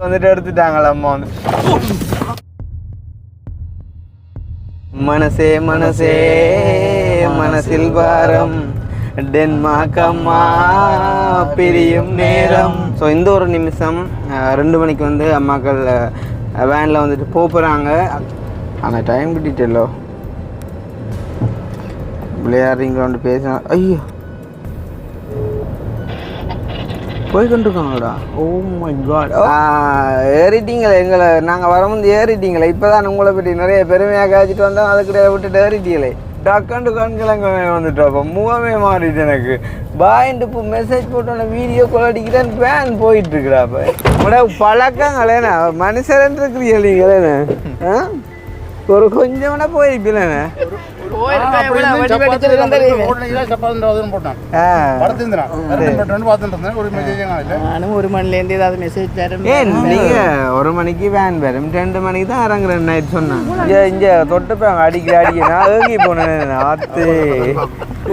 வந்துட்டு எடுத்துட்டாங்களா அம்மா வந்து. மனசே மனசே மனசில் பாரம் டென்மார்க் அம்மா பிரியும் நேரம். ஸோ இந்த ஒரு நிமிஷம் 2 மணிக்கு வந்து அம்மாக்கள் வேனில் வந்துட்டு போகிறாங்க. ஆனால் டைம் கிட்டிட்டല്ലോ விளையாடுறீங்க வந்து பேச. ஐயோ போய் கொண்டிருக்காங்களா? Oh my God. ஏறிட்டீங்களே எங்களை, நாங்கள் வரும்போது ஏறிட்டீங்களே. இப்போ தான் உங்களை பற்றி நிறைய பெருமையாக காய்ச்சிட்டு வந்தோம், அதுக்கிட்ட விட்டுட்டு ஏறிட்டீங்களே. டக்குண்டு கண்கிழங்க வந்துட்டோம். அப்போ முகமே மாறிட்டு எனக்கு பாயிண்ட் இப்போ மெசேஜ் போட்டோன்னே வீடியோ கால் அடிக்கிறேன், வேன் போயிட்டுருக்குறா. அப்போ உங்களோட பழக்கங்களேண்ணா மனுஷன் இருக்கிறீங்களேண்ணே. ஒரு கொஞ்சம் வேணா போயிருப்பீங்களேண்ணே. நானும் 1 மணிலேருந்து ஏதாவது மெசேஜ் தரேன். ஏன் நீங்கள் 1 மணிக்கு வேன் வரும், 2 மணிக்கு தான் இறங்குறேன் நைட் சொன்னாங்க. இங்கே தொட்டுப்பாங்க அடிக்க நான் ஏங்கி போனேன். ஆத்து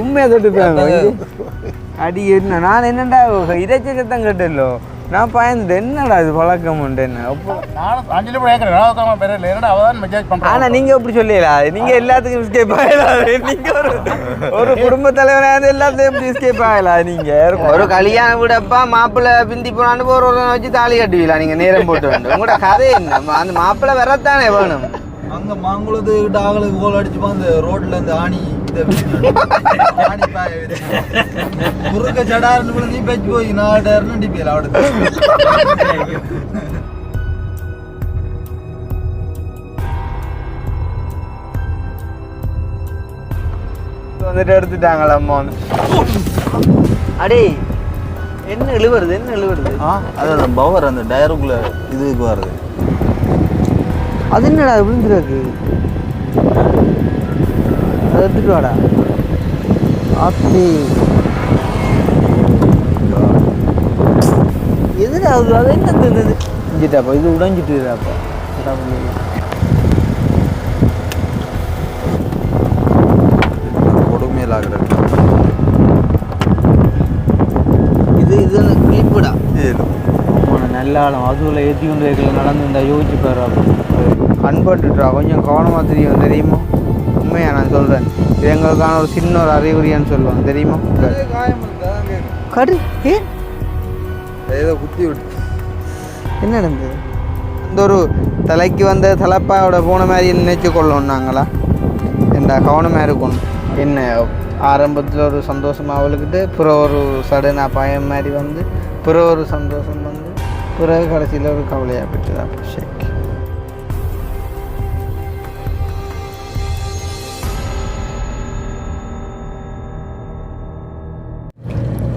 உண்மையாக தொட்டுப்பாங்க அடி. என்ன நான் என்னண்டா இறைச்சத்தான் கேட்டല്ലോ, நான் பயந்துட்டு என்னடா இது பழக்கம் உண்டு என்ன. ஆனால் நீங்கள் எப்படி சொல்லலாம், நீங்கள் எல்லாத்துக்கும் எஸ்கேப் ஆகலாது. நீங்கள் ஒரு குடும்ப தலைவராக எல்லாத்தையும் எப்படி எஸ்கேப் ஆகலாம். நீங்கள் ஒரு கல்யாணம் விடப்பா மாப்பிள்ளை பிந்தி போனான்னு ஒரு வச்சு தாலி கட்டுவீங்களா நீங்கள் நேரம் போட்டு வந்து. உங்களோட கதை என்ன, அந்த மாப்பிள்ளை வரத்தானே வேணும். அங்கே மாங்குளத்து கிட்ட ஆளுக்கு கோல் அடிச்சுப்பா அந்த ரோட்ல இந்த ஆணி முருக சடாருன்னு நீ பேச்சு போய் 4 அடிப்பீங்களா அவடு. வந்துட்டு எடுத்துட்டாங்களா அம்மா வந்து. அடே என்ன இழுவுறது, என்ன இழுவுறது? அதான் பவர் அந்த டயருக்குள்ள இதுக்கு வருது. அது என்னடா விழுந்துருக்கு, அதை எடுத்துட்டு வாடா. ஆத்தி எதுடா அது என்ன தெரியுது இஞ்சிட்டாப்பா, இது உடஞ்சிட்டுப்பா. கொடுமையில் ஆகுறது இது இது கிளிப்புடா. நல்ல ஆழம் அதுல ஏற்றி கொண்டு வைக்கல நடந்துருந்தா யோசிச்சு பாரு. அன்பட்டுட்டா கொஞ்சம் கவனமாக தெரியும் தெரியுமா. உண்மையா நான் சொல்கிறேன், இது எங்களுக்கான ஒரு சின்ன ஒரு அறிகுறியான்னு சொல்லுவாங்க தெரியுமா. கடு ஏதோ குத்தி விட்டு என்ன நடந்தது? இந்த ஒரு தலைக்கு வந்த தலைப்பாவோட போன மாதிரி நினைச்சு கொள்ளணும் நாங்களா. என்ன கவனமாக இருக்கணும். என்ன ஆரம்பத்தில் ஒரு சந்தோஷமாக அவளுக்கிட்டு பிறகு ஒரு சடனாக பயம் மாதிரி வந்து பிறகு ஒரு சந்தோஷம் வந்து பிறகு கடைசியில் ஒரு கவலையாக போயிட்டு அப்போ ஷேக்.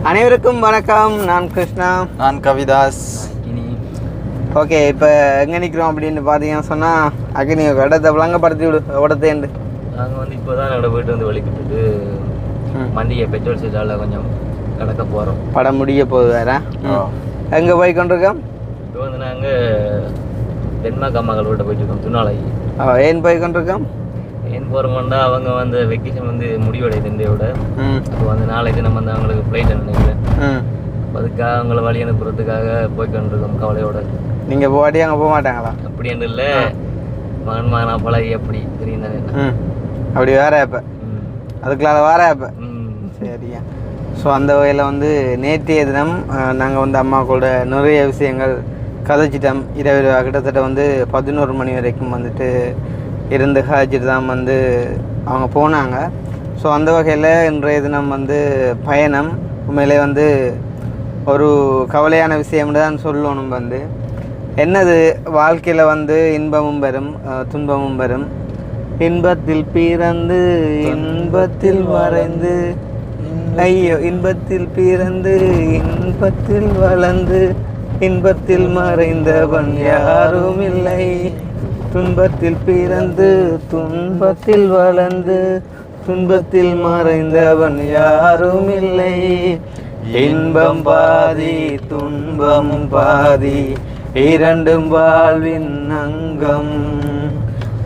அனைவருக்கும் வணக்கம், நான் கிருஷ்ணா. நான் கவிதாஸ். ஓகே, இப்போ எங்கே நிற்கிறோம் அப்படின்னு பார்த்தீங்கன்னு சொன்னால் அக்கினி இடத்தை விளங்கப்படுத்தி விடு. உடத்தேண்டு நாங்கள் வந்து இப்போ தான் என்னோட வீட்டு வந்து வலிக்கிட்டு மண்டிகை பெட்ரோல் சீட்டால் கொஞ்சம் கிடக்க போகிறோம். படம் முடிய போகுது வேற. எங்கே போய் கொண்டிருக்கோம்? இப்போ வந்து நாங்கள் டென்மார்க் அம்மாக்கள் வீட்டை போயிட்டு இருக்கோம் துணாலை. ஏன் போய் கொண்டிருக்கோம்? ஏன் போகிறோம்னா அவங்க வந்து வெக்கேஷன் வந்து முடிவடையுது இந்தியோட. அப்போ வந்து நாளைக்கு நம்ம வந்து அவங்களுக்கு ஃப்ளைட் நினைக்கிறேன். அதுக்காக அவங்கள வழி அனுப்புறதுக்காக போய் கொண்டிருக்கோம் கவலையோட. நீங்கள் போகாட்டி அங்கே போக மாட்டாங்களா? அப்படின்னு இல்லை, மகன் மகனா பழகி அப்படி தெரியும் தானே. அப்படி வேற இப்போ அதுக்குள்ளால வேற இப்போ சரியா. ஸோ அந்த வகையில் வந்து நேற்றைய தினம் நாங்கள் வந்து அம்மா கூட நிறைய விஷயங்கள் கதைச்சிட்டோம். இரவு கிட்டத்தட்ட வந்து 11 மணி வரைக்கும் வந்துட்டு இருந்து கதைச்சிட்டு தான் வந்து அவங்க போனாங்க. ஸோ அந்த வகையில் இன்றைய தினம் வந்து பயணம் உண்மையிலே வந்து ஒரு கவலையான விஷயம்னு தான் சொல்லணும். வந்து என்னது வாழ்க்கையில் வந்து இன்பமும் வரும் துன்பமும் வரும். இன்பத்தில் பிறந்து இன்பத்தில் மறைந்து, ஐயோ இன்பத்தில் பிறந்து இன்பத்தில் வளர்ந்து இன்பத்தில் மறைந்தவன் யாரும் இல்லை. துன்பத்தில் பிறந்து துன்பத்தில் வளர்ந்து துன்பத்தில் மறைந்தவன் யாரும் இல்லை. இன்பம் பாதி துன்பம் பாதி இரண்டும் வாழ்வின் அங்கம்.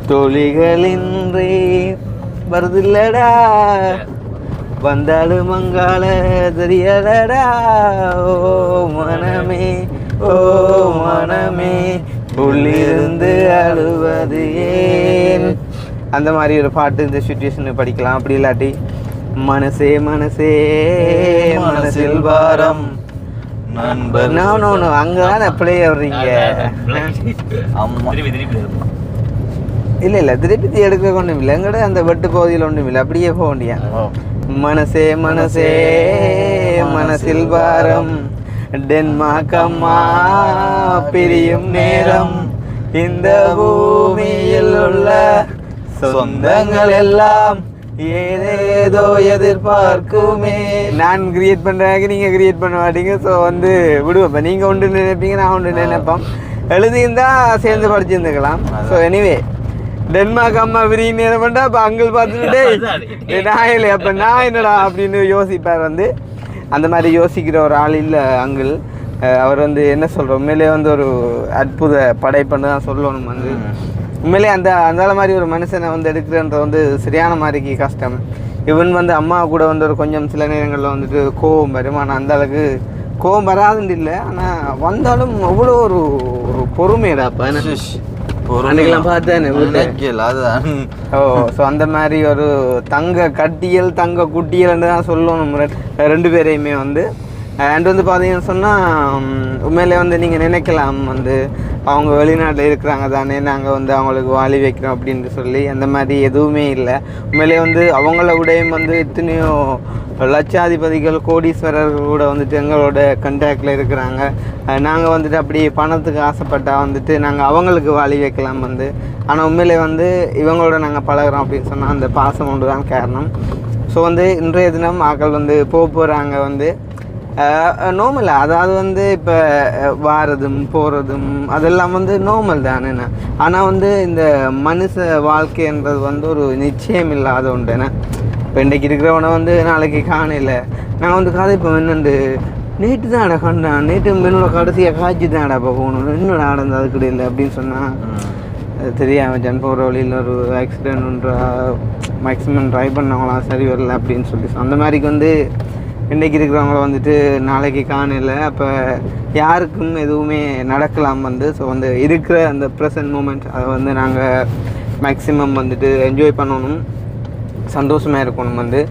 தொழிகளின்றி வருதில்லடா வந்தாலும் மங்காள தெரியலடா. ஓ மனமே ஓ மனமே உள்ளிருந்து அழுவது ஏன். அந்த மாதிரி ஒரு பாட்டு இந்த சுச்சுவேஷனுக்கு படிக்கலாம். அப்படி இல்லாட்டி மனசே மனசே மனசில் பாரம் நண்பர். நோ அங்கதான் அப்படியே வர்றீங்க. இல்ல திருப்பி எடுக்க ஒன்றும் இல்லை. எங்கட அந்த வெட்டு பகுதியில் ஒன்றும் இல்லை. அப்படியே போக வேண்டியா. மனசே மனசே மனசில் பாரம் டென்மார்க் அம்மா பிரியும் நேரம் இந்த பூமியில் உள்ள சொந்தங்கள் எல்லாம் ஏதேதோ எதிர்பார்க்குமே. நான் கிரியேட் பண்ணுறாங்க, நீங்கள் கிரியேட் பண்ண மாட்டீங்க. ஸோ வந்து விடுவேன். நீங்கள் ஒன்று நினைப்பீங்க, நான் ஒன்று நினைப்பேன். எழுதியிருந்தா சேர்ந்து படிச்சிருந்துக்கலாம். ஸோ எனிவே டென்மார்க் அம்மா விரிய நேரம் பண்ணா அப்போ அங்கிள் பார்த்துட்டு நான் இல்லை அப்போ நான் என்னடா அப்படின்னு யோசிப்பார். வந்து அந்த மாதிரி யோசிக்கிற ஒரு ஆள் இல்லை அங்கிள். அவர் வந்து என்ன சொல்கிறோம், உண்மையிலே வந்து ஒரு அற்புத படைப்புன்னு தான் சொல்லணும். வந்து உண்மையிலே அந்த மாதிரி ஒரு மனுஷனை வந்து எடுக்கிறன்றது வந்து சரியான மாதிரிக்கு கஷ்டம். இவன் வந்து அம்மா கூட வந்து ஒரு கொஞ்சம் சில நேரங்களில் வந்துட்டு கோவம் வரும். ஆனால் அந்த அளவுக்கு கோவம் வராதுன்னு இல்லை. ஆனால் வந்தாலும் அவ்வளோ ஒரு பொறுமையடாப்பா. அன்னைக்கெல்லாம் பார்த்தேன். ஓ ஸோ அந்த மாதிரி ஒரு தங்க கட்டியல் தங்க குட்டியல்னு தான் சொல்லணும் ரெண்டு பேரையுமே வந்து. அண்ட் வந்து பார்த்தீங்கன்னு சொன்னால் உண்மையிலே வந்து நீங்கள் நினைக்கலாம் வந்து அவங்க வெளிநாட்டில் இருக்கிறாங்க தானே, நாங்கள் வந்து அவங்களுக்கு வாழி வைக்கிறோம் அப்படின்னு சொல்லி. அந்த மாதிரி எதுவுமே இல்லை. உண்மையிலே வந்து அவங்கள விடையும் வந்து எத்தனையோ லட்சாதிபதிகள் கோடீஸ்வரர்கள் கூட வந்துட்டு எங்களோட கண்டாக்டில் இருக்கிறாங்க. நாங்கள் வந்துட்டு அப்படி பணத்துக்கு ஆசைப்பட்டால் வந்துட்டு நாங்கள் அவங்களுக்கு வாழி வைக்கலாம் வந்து. ஆனால் உண்மையிலே வந்து இவங்களோட நாங்கள் பழகிறோம் அப்படின்னு சொன்னால் அந்த பாசம் ஒன்று தான் காரணம். ஸோ வந்து இன்றைய தினம் ஆக்கள் வந்து போகிறாங்க வந்து நார்மலாக. அதாவது வந்து இப்போ வாரதும் போகிறதும் அதெல்லாம் வந்து நார்மல் தானேண்ணா. ஆனால் வந்து இந்த மனுஷ வாழ்க்கைன்றது வந்து ஒரு நிச்சயம் இல்லாத ஒன்றுண்ணா. இப்போ இன்றைக்கு இருக்கிறவனை வந்து நாளைக்கு காணல. நான் வந்து கதை இப்போ என்னண்டு நேற்று தான் அடை கண்டான், நேற்று என்னோட கடைசியாக காய்ச்சி தான் அடை போகணும், என்னோட ஆடந்து அது கூட இல்லை அப்படின்னு சொன்னால் தெரியாமல் ஜன் போகிற வழியில் ஒரு ஆக்சிடென்ட் ஒன்றா மேக்ஸிமம் ட்ரை பண்ணவங்களாம் சரி வரல அப்படின்னு சொல்லி. அந்த மாதிரிக்கு வந்து இன்றைக்கி இருக்கிறவங்கள வந்துட்டு நாளைக்கு காணல. அப்போ யாருக்கும் எதுவுமே நடக்கலாம் வந்து. ஸோ வந்து இருக்கிற அந்த ப்ரெசன்ட் மூமெண்ட் அதை வந்து நாங்கள் மேக்ஸிமம் வந்துட்டு என்ஜாய் பண்ணணும், சந்தோஷமாக இருக்கணும் வந்து.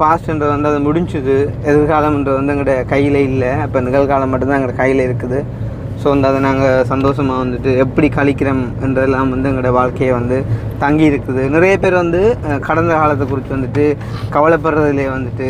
பாஸ்ட்ன்றது வந்து அது முடிஞ்சுது. எதிர்காலம்ன்றது வந்து எங்களோட கையில் இல்லை. அப்போ நிகழ்காலம் மட்டும்தான் எங்களோட கையில் இருக்குது. ஸோ வந்து அதை நாங்கள் சந்தோஷமாக வந்துட்டு எப்படி கழிக்கிறோம் என்றதெல்லாம் வந்து எங்களோட வாழ்க்கையை வந்து தங்கி இருக்குது. நிறைய பேர் வந்து கடந்த காலத்தை குறித்து வந்துட்டு கவலைப்படுறதுலேயே வந்துட்டு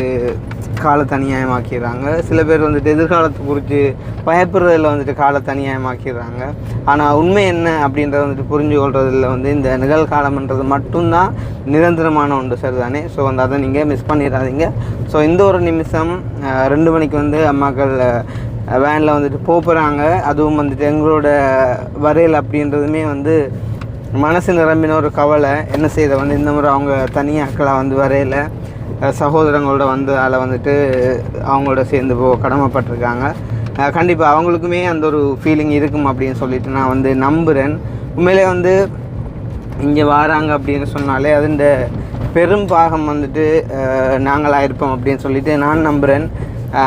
காலை தனியாயமாக்கிடுறாங்க. சில பேர் வந்துட்டு எதிர்காலத்தை குறித்து பயப்படுறதில் வந்துட்டு காலை தனியாயமாக்கிடுறாங்க. ஆனால் உண்மை என்ன அப்படின்றத வந்துட்டு புரிஞ்சு கொள்றதில் வந்து இந்த நிகழ்காலம்ன்றது மட்டும்தான் நிரந்தரமான ஒன்று சரிதானே. ஸோ வந்து அதை நீங்கள் மிஸ் பண்ணிடாதீங்க. ஸோ இந்த ஒரு நிமிஷம் 2 மணிக்கு வந்து அம்மாக்கள் வேனில் வந்துட்டு போகிறாங்க. அதுவும் வந்துட்டு எங்களோட வரையல் அப்படின்றதுமே வந்து மனசு நிரம்பின ஒரு கவலை. என்ன செய்த வந்து இந்த முறை அவங்க தனியாக்களாக வந்து வரையில் சகோதரங்களோட வந்து அதில் வந்துட்டு அவங்களோட சேர்ந்து கடமைப்பட்டிருக்காங்க. கண்டிப்பாக அவங்களுக்குமே அந்த ஒரு ஃபீலிங் இருக்கும் அப்படின்னு சொல்லிட்டு நான் வந்து நம்புகிறேன். உண்மையிலே வந்து இங்கே வராங்க அப்படின்னு சொன்னாலே அதுண்ட பெரும் பாகம் வந்துட்டு நாங்களாக இருப்போம் அப்படின்னு சொல்லிட்டு நான் நம்புகிறேன்.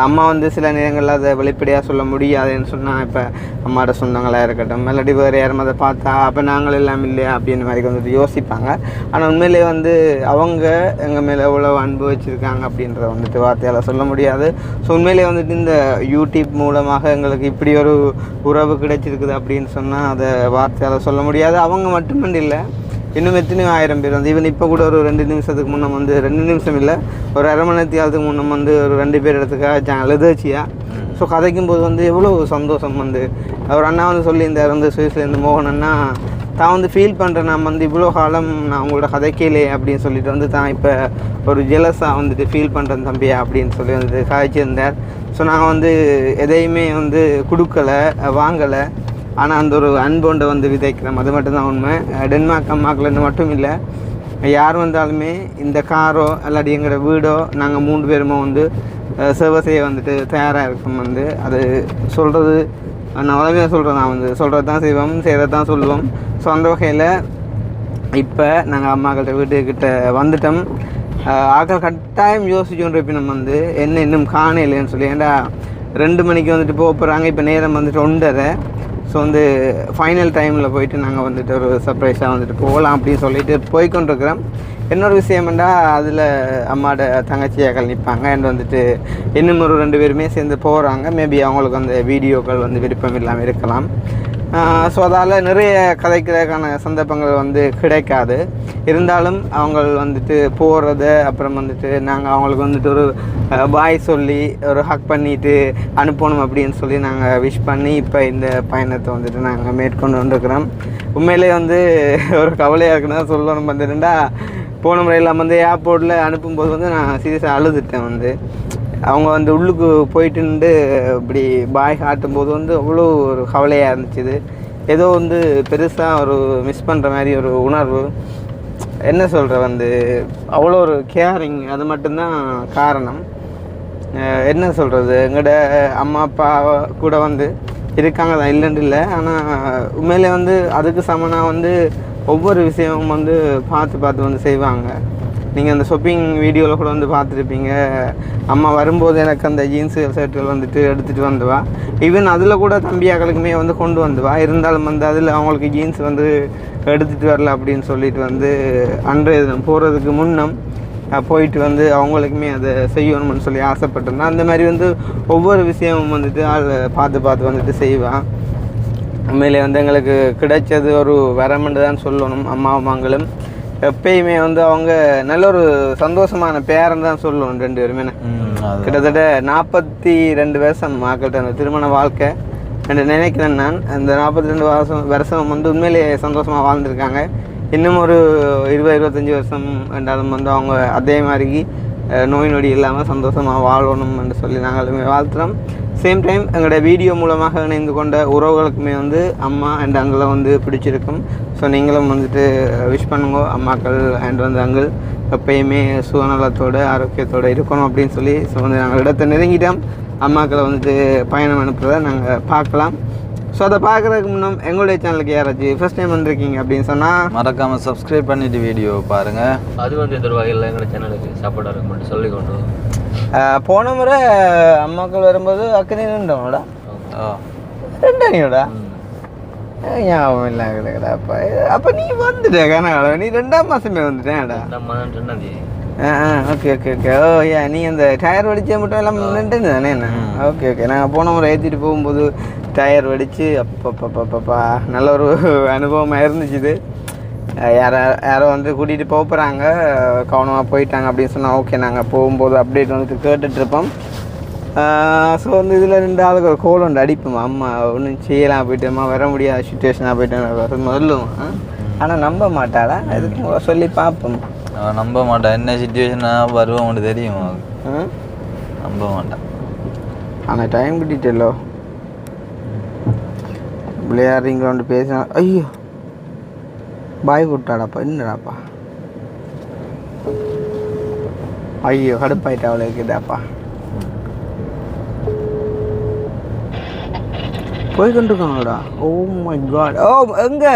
அம்மா வந்து சில நேரங்களில் அதை வெளிப்படையாக சொல்ல முடியாதுன்னு சொன்னால், இப்போ அம்மாவோட சொந்தங்களாக இருக்கட்டும் இல்லாட்டி வேறு யாரும் அதை பார்த்தா அப்போ நாங்கள் எல்லாம் இல்லையா அப்படின்னு மாதிரி வந்துட்டு யோசிப்பாங்க. ஆனால் உண்மையிலே வந்து அவங்க எங்கள் மேலே எவ்வளோ அன்பு வச்சுருக்காங்க அப்படின்றத வந்துட்டு வார்த்தையால் சொல்ல முடியாது. ஸோ உண்மையிலே வந்துட்டு இந்த யூடியூப் மூலமாக எங்களுக்கு இப்படி ஒரு உறவு கிடைச்சிருக்குது அப்படின்னு சொன்னால் அதை வார்த்தையால் சொல்ல முடியாது. அவங்க மட்டுமன்று இல்லை, இன்னும் எத்தனையோ 1000 பேர் வந்து ஈவன் இப்போ கூட ஒரு 2 நிமிஷத்துக்கு முன்னே வந்து 2 நிமிஷம் இல்லை ஒரு அரை மணி நேரத்துக்கு முன்னே வந்து ஒரு 2 பேர் இடத்துக்காக எழுதாச்சியா. ஸோ கதைக்கும் போது வந்து எவ்வளோ சந்தோஷம் வந்து அவர் அண்ணா வந்து சொல்லியிருந்தார் வந்து சுவிஸ்லேருந்து மோகனன்னா தான் வந்து ஃபீல் பண்ணுறேன். நான் வந்து இவ்வளோ காலம் நான் உங்களோட கதைக்கலே அப்படின்னு சொல்லிட்டு வந்து தான் இப்போ ஒரு ஜெலஸாக வந்துட்டு ஃபீல் பண்ணுறேன் தம்பியா அப்படின்னு சொல்லி வந்துட்டு காய்ச்சிருந்தார். ஸோ நாங்கள் வந்து எதையுமே வந்து கொடுக்கலை வாங்கலை, ஆனால் அந்த ஒரு அன்பொண்டை வந்து விதைக்கிறோம். அது மட்டும்தான் உண்மை. டென்மார்க் அம்மாக்கள்னு மட்டும் இல்லை, யார் வந்தாலுமே இந்த காரோ இல்லாட்டி எங்களோட வீடோ நாங்கள் 3 பேருமே வந்து சேவை செய்ய வந்துட்டு தயாராக இருக்கோம் வந்து. அது சொல்கிறது நான் உலகம் சொல்கிறேன், நான் வந்து சொல்கிறது தான் செய்வோம், செய்கிறது தான் சொல்லுவோம். ஸோ அந்த வகையில் இப்போ நாங்கள் அம்மாக்கிட்ட வீட்டுக்கிட்ட வந்துட்டோம். ஆக்கள் கட்டாயம் யோசிச்சுட்டு இருப்பினும் வந்து என்ன இன்னும் காணலைன்னு சொல்லி. ஏன்டா 2 மணிக்கு வந்துட்டு போக போகிறாங்க. இப்போ நேரம் வந்துட்டு 1:30. ஸோ வந்து ஃபைனல் டைமில் போயிட்டு நாங்கள் வந்துட்டு ஒரு சர்ப்ரைஸாக வந்துட்டு போகலாம் அப்படின்னு சொல்லிட்டு போய்கொண்டிருக்கிறோம். இன்னொரு விஷயம்டா அதில் அம்மாவோட தங்கச்சியாக்கள் நிற்பாங்க அண்ட் வந்துட்டு இன்னும் ஒரு 2 பேருமே சேர்ந்து போகிறாங்க. மேபி அவங்களுக்கு அந்த வீடியோக்கள் வந்து விருப்பம் இல்லாமல் இருக்கலாம். ஸோ அதால் நிறைய கதைக்கிறதுக்கான சந்தர்ப்பங்கள் வந்து கிடைக்காது. இருந்தாலும் அவங்க வந்துட்டு போகிறத அப்புறம் வந்துட்டு நாங்கள் அவங்களுக்கு வந்துட்டு ஒரு பாய் சொல்லி ஒரு ஹக் பண்ணிவிட்டு அனுப்பணும் அப்படின்னு சொல்லி நாங்கள் விஷ் பண்ணி இப்போ இந்த பயணத்தை வந்துட்டு நாங்கள் மேற்கொண்டு வந்துருக்கிறோம். உண்மையிலே வந்து ஒரு கவலையாக இருக்குன்னு தான் சொல்லணும். வந்துட்டுண்டா போன முறையில் வந்து ஏர்போர்ட்டில் அனுப்பும்போது வந்து நான் சீரியஸாக அழுதுட்டேன். வந்து அவங்க வந்து உள்ளுக்கு போயிட்டு இப்படி பாய் காட்டும்போது வந்து அவ்வளோ ஒரு கவலையாக இருந்துச்சு. ஏதோ வந்து பெருசாக ஒரு மிஸ் பண்ணுற மாதிரி ஒரு உணர்வு. என்ன சொல்கிற வந்து அவ்வளோ ஒரு கேரிங், அது மட்டும்தான் காரணம். என்ன சொல்கிறது, எங்களோட அம்மா அப்பா கூட வந்து இருக்காங்க தான், இல்லைன்னு இல்லை. ஆனால் உண்மையிலே வந்து அதுக்கு சமனாக வந்து ஒவ்வொரு விஷயமும் வந்து பார்த்து வந்து செய்வாங்க. நீங்கள் அந்த ஷாப்பிங் வீடியோவில் கூட வந்து பார்த்துருப்பீங்க. அம்மா வரும்போது எனக்கு அந்த ஜீன்ஸு ஷர்ட்டுகள் வந்துட்டு எடுத்துகிட்டு வந்துவா. ஈவன் அதில் கூட தம்பியாக்களுக்குமே வந்து கொண்டு வந்துவா. இருந்தாலும் வந்து அதில் அவங்களுக்கு ஜீன்ஸ் வந்து எடுத்துகிட்டு வரல அப்படின்னு சொல்லிட்டு வந்து அன்றைய தினம் போகிறதுக்கு முன்னம் போயிட்டு வந்து அவங்களுக்குமே அதை செய்யணும்னு சொல்லி ஆசைப்பட்டிருந்தேன். அந்த மாதிரி வந்து ஒவ்வொரு விஷயமும் வந்துட்டு பார்த்து வந்துட்டு செய்வான். உண்மையிலே வந்து எங்களுக்கு கிடைச்சது ஒரு வரமென்று தான் சொல்லணும். அம்மாவும் எப்பயுமே வந்து அவங்க நல்ல ஒரு சந்தோஷமான பேரன் தான் சொல்லணும். 2 பேருமே கிட்டத்தட்ட 42 வருஷம் மக்கள்கிட்ட அந்த திருமண வாழ்க்கை என்று நினைக்கிறேன் நான். அந்த 42 வருஷம் வந்து உண்மையிலே சந்தோஷமாக வாழ்ந்துருக்காங்க. இன்னும் ஒரு 20-25 வருஷம் என்றாலும் வந்து அவங்க அதே மாதிரி நோய் நொடி இல்லாமல் சந்தோஷமாக வாழணும் என்று சொல்லி நாங்களுமே வாழ்த்துறோம். சேம் டைம் எங்களோட வீடியோ மூலமாக இணைந்து கொண்ட உறவுகளுக்குமே வந்து அம்மா அண்ட் அங்கிளை வந்து பிடிச்சிருக்கும். ஸோ நீங்களும் வந்துட்டு விஷ் பண்ணுங்க அம்மாக்கள் அண்ட் வந்து அங்கிள் எப்பயுமே சுகநலத்தோடு ஆரோக்கியத்தோடு இருக்கணும் அப்படின்னு சொல்லி. ஸோ வந்து நாங்கள் இடத்தை நெருங்கிட்டோம். அம்மாக்களை வந்துட்டு பயணம் அனுப்புறதை நாங்கள் பார்க்கலாம். ஸோ அதை பார்க்குறதுக்கு முன்னம் எங்களுடைய சேனலுக்கு யாராச்சும் ஃபர்ஸ்ட் டைம் வந்திருக்கீங்க அப்படின்னு சொன்னால் மறக்காமல் சப்ஸ்கிரைப் பண்ணிவிட்டு வீடியோ பாருங்கள். அது வந்து எதிர் வகையில் எங்களோட சேனலுக்கு சப்போர்ட்டாக இருக்கும் மட்டும் சொல்லிக்கொண்டு போன முறை அம்மாக்கள் வரும்போது அக்கறை நின்றோம்டா. 2 ஞாபகம் இல்லை கிடையாடா. அப்போ நீ வந்துட்டே கனகால நீ 2ஆம் மாதமே வந்துட்டேன்டா. ஓகே. ஓ யா, நீ அந்த டயர் வெடிச்ச மட்டும் எல்லாம் நின்று தானே என்ன? ஓகே. நாங்கள் போன முறை ஏற்றிட்டு போகும்போது டயர் வெடித்து அப்பப்பா நல்ல ஒரு அனுபவமாக இருந்துச்சு. யாரோ வந்து கூட்டிகிட்டு போகிறாங்க, கவனமாக போயிட்டாங்க அப்படின்னு சொன்னால் ஓகே, நாங்கள் போகும்போது அப்டேட் வந்துட்டு கேட்டுட்ருப்போம். ஸோ வந்து இதில் 2 ஆளுக்கு ஒரு கோல் ஒன்று அடிப்போம். அம்மா ஒன்றும் செய்யலாம் போயிட்டோம்மா, வர முடியாத சுச்சுவேஷனாக போயிட்டேன் முதல்லும். ஆனால் நம்ப மாட்டாளா? எதுக்கு சொல்லி பார்ப்போம். நம்ப மாட்டான். என்ன சுச்சுவேஷனாக வருவோம்னு தெரியும். நம்ப மாட்டான். ஆனால் டைம் பிடிட்டല്ലോ விளையாடுறீங்களோண்டு பேசினா ஐயோ பாய் விட்டாடாப்பா. என்னடாப்பா ஐயோ கடுப்பாயிட்டா அவ்வளோ இருக்குதாப்பா. போய் கொண்டிருக்காங்களா? Oh my God. ஓ எங்க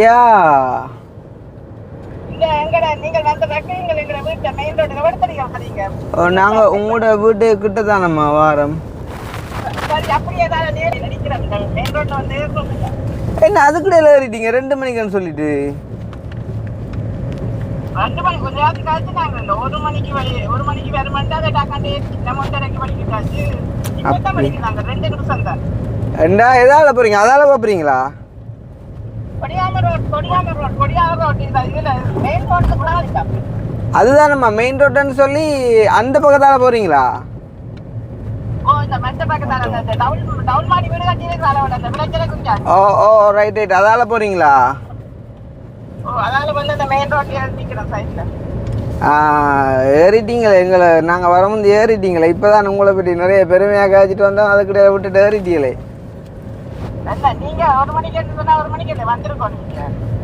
யா நாங்கள் உங்களோட வீட்டு கிட்ட தானம்மா வாரம். என்ன அதுக்குள்ள ஏறிட்டீங்க 2 மணிக்குன்னு சொல்லிட்டு? 2 மணி கொஞ்சம் நேரத்துக்கு ஆச்சு. நாங்கள் 1 மணிக்கு வரமாட்டா அதை டாக்காண்டே நம்ம படிக்கிட்டாச்சு. இப்போ மணிக்கு நாங்கள் 2 நிமிஷம் தான். என்ன எதால போறீங்க? அதால போறீங்களா? அதுதானம்மா மெயின் ரோட்டுன்னு சொல்லி அந்த பக்கத்தால போறீங்களா? ஓ ரைட் அதால போறீங்களா? ஏறிட்டீங்களே எங்களை. நாங்கள் வரும்போது ஏறிட்டீங்களே. இப்போதான் உங்களை பற்றி நிறைய பெருமையாக காய்ச்சிட்டு வந்தோம். அதுக்கிட்ட விட்டுட்டு ஏறிட்டீங்களே.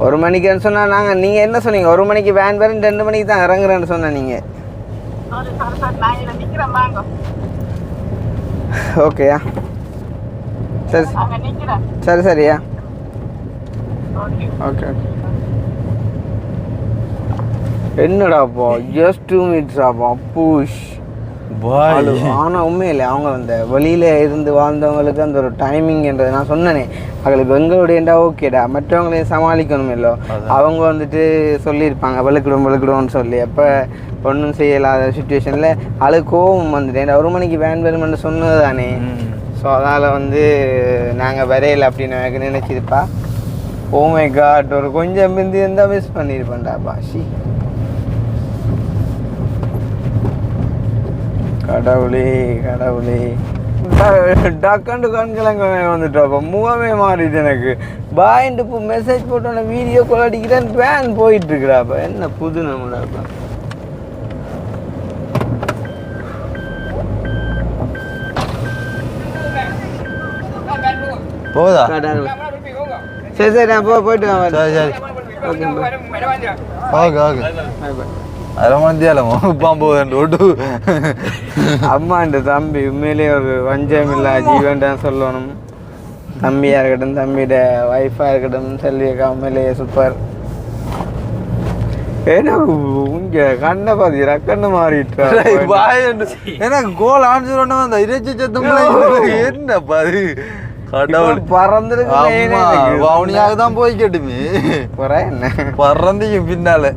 1 மணிக்குன்னு சொன்னால் நாங்கள் நீங்கள் என்ன சொன்னீங்க? 1 மணிக்கு வேன் வரும், 2 மணிக்கு தான் இறங்குறேன்னு சொன்ன நீங்கள். ஓகேயா? சரியா? ஓகே. என்னடாப்பா ஜஸ்ட் 2 minutes ஆப்பா புஷ் பாய் ஆனால் உண்மையில்லை அவங்க அந்த வெளியில் இருந்து வாழ்ந்தவங்களுக்கு அந்த ஒரு டைமிங்ன்றது நான் சொன்னேனே அவங்களுக்கு எங்களுடையண்டா ஓகேடா மற்றவங்களையும் சமாளிக்கணும் இல்லோ அவங்க வந்துட்டு சொல்லியிருப்பாங்க வெளுக்கிடுவோம்னு சொல்லி அப்போ ஒன்றும் செய்யலாத சுச்சுவேஷனில் அது கோவம் வந்துட்டேன் 1 மணிக்கு வேன் வருமென்னு சொன்னது தானே ஸோ அதனால் வந்து நாங்கள் வரையில அப்படின்னு எனக்கு நினச்சிருப்பா ஓ மை காட் ஒரு கொஞ்சம் பிந்தி இருந்தால் மிஸ் பண்ணியிருப்பேன்டாப்பா ஷி கடவுளே டக்காண்டு கண்கிழங்க வந்துட்டோப்பா முகமே மாறிடுச்சு எனக்கு பாயிண்ட் இப்போ மெசேஜ் போட்டோன்னே வீடியோ கால் அடிக்கிறேன் வேன் போயிட்டு இருக்கிறாப்பா என்ன புது நம்மளாப்பா போதா கடவுள் சரி நான் போயிட்டு வரேன் சரி ஓகே பை பை அரை மணித்தியாலம் போகுது அம்மாண்ட தம்பி உண்மையிலேயே ஒரு வஞ்சம் இல்லை ஜீவன்டான்னு சொல்லணும் தம்பியாக இருக்கட்டும் தம்பியோட ஒய்ஃபாக இருக்கட்டும் செல்வியக்கா உண்மையிலேயே சூப்பர் எனக்கு இங்கே கண்ணை பாதி ரக்கண்ணு மாறிட்டு எனக்கு கோல் ஆன்சர் அந்த இறைச்சி சத்தம் என்ன பாது கடவுள் பறந்துருக்கு வவுனியாக தான் போய் கேட்டுமே என்ன பறந்தையும் பின்னால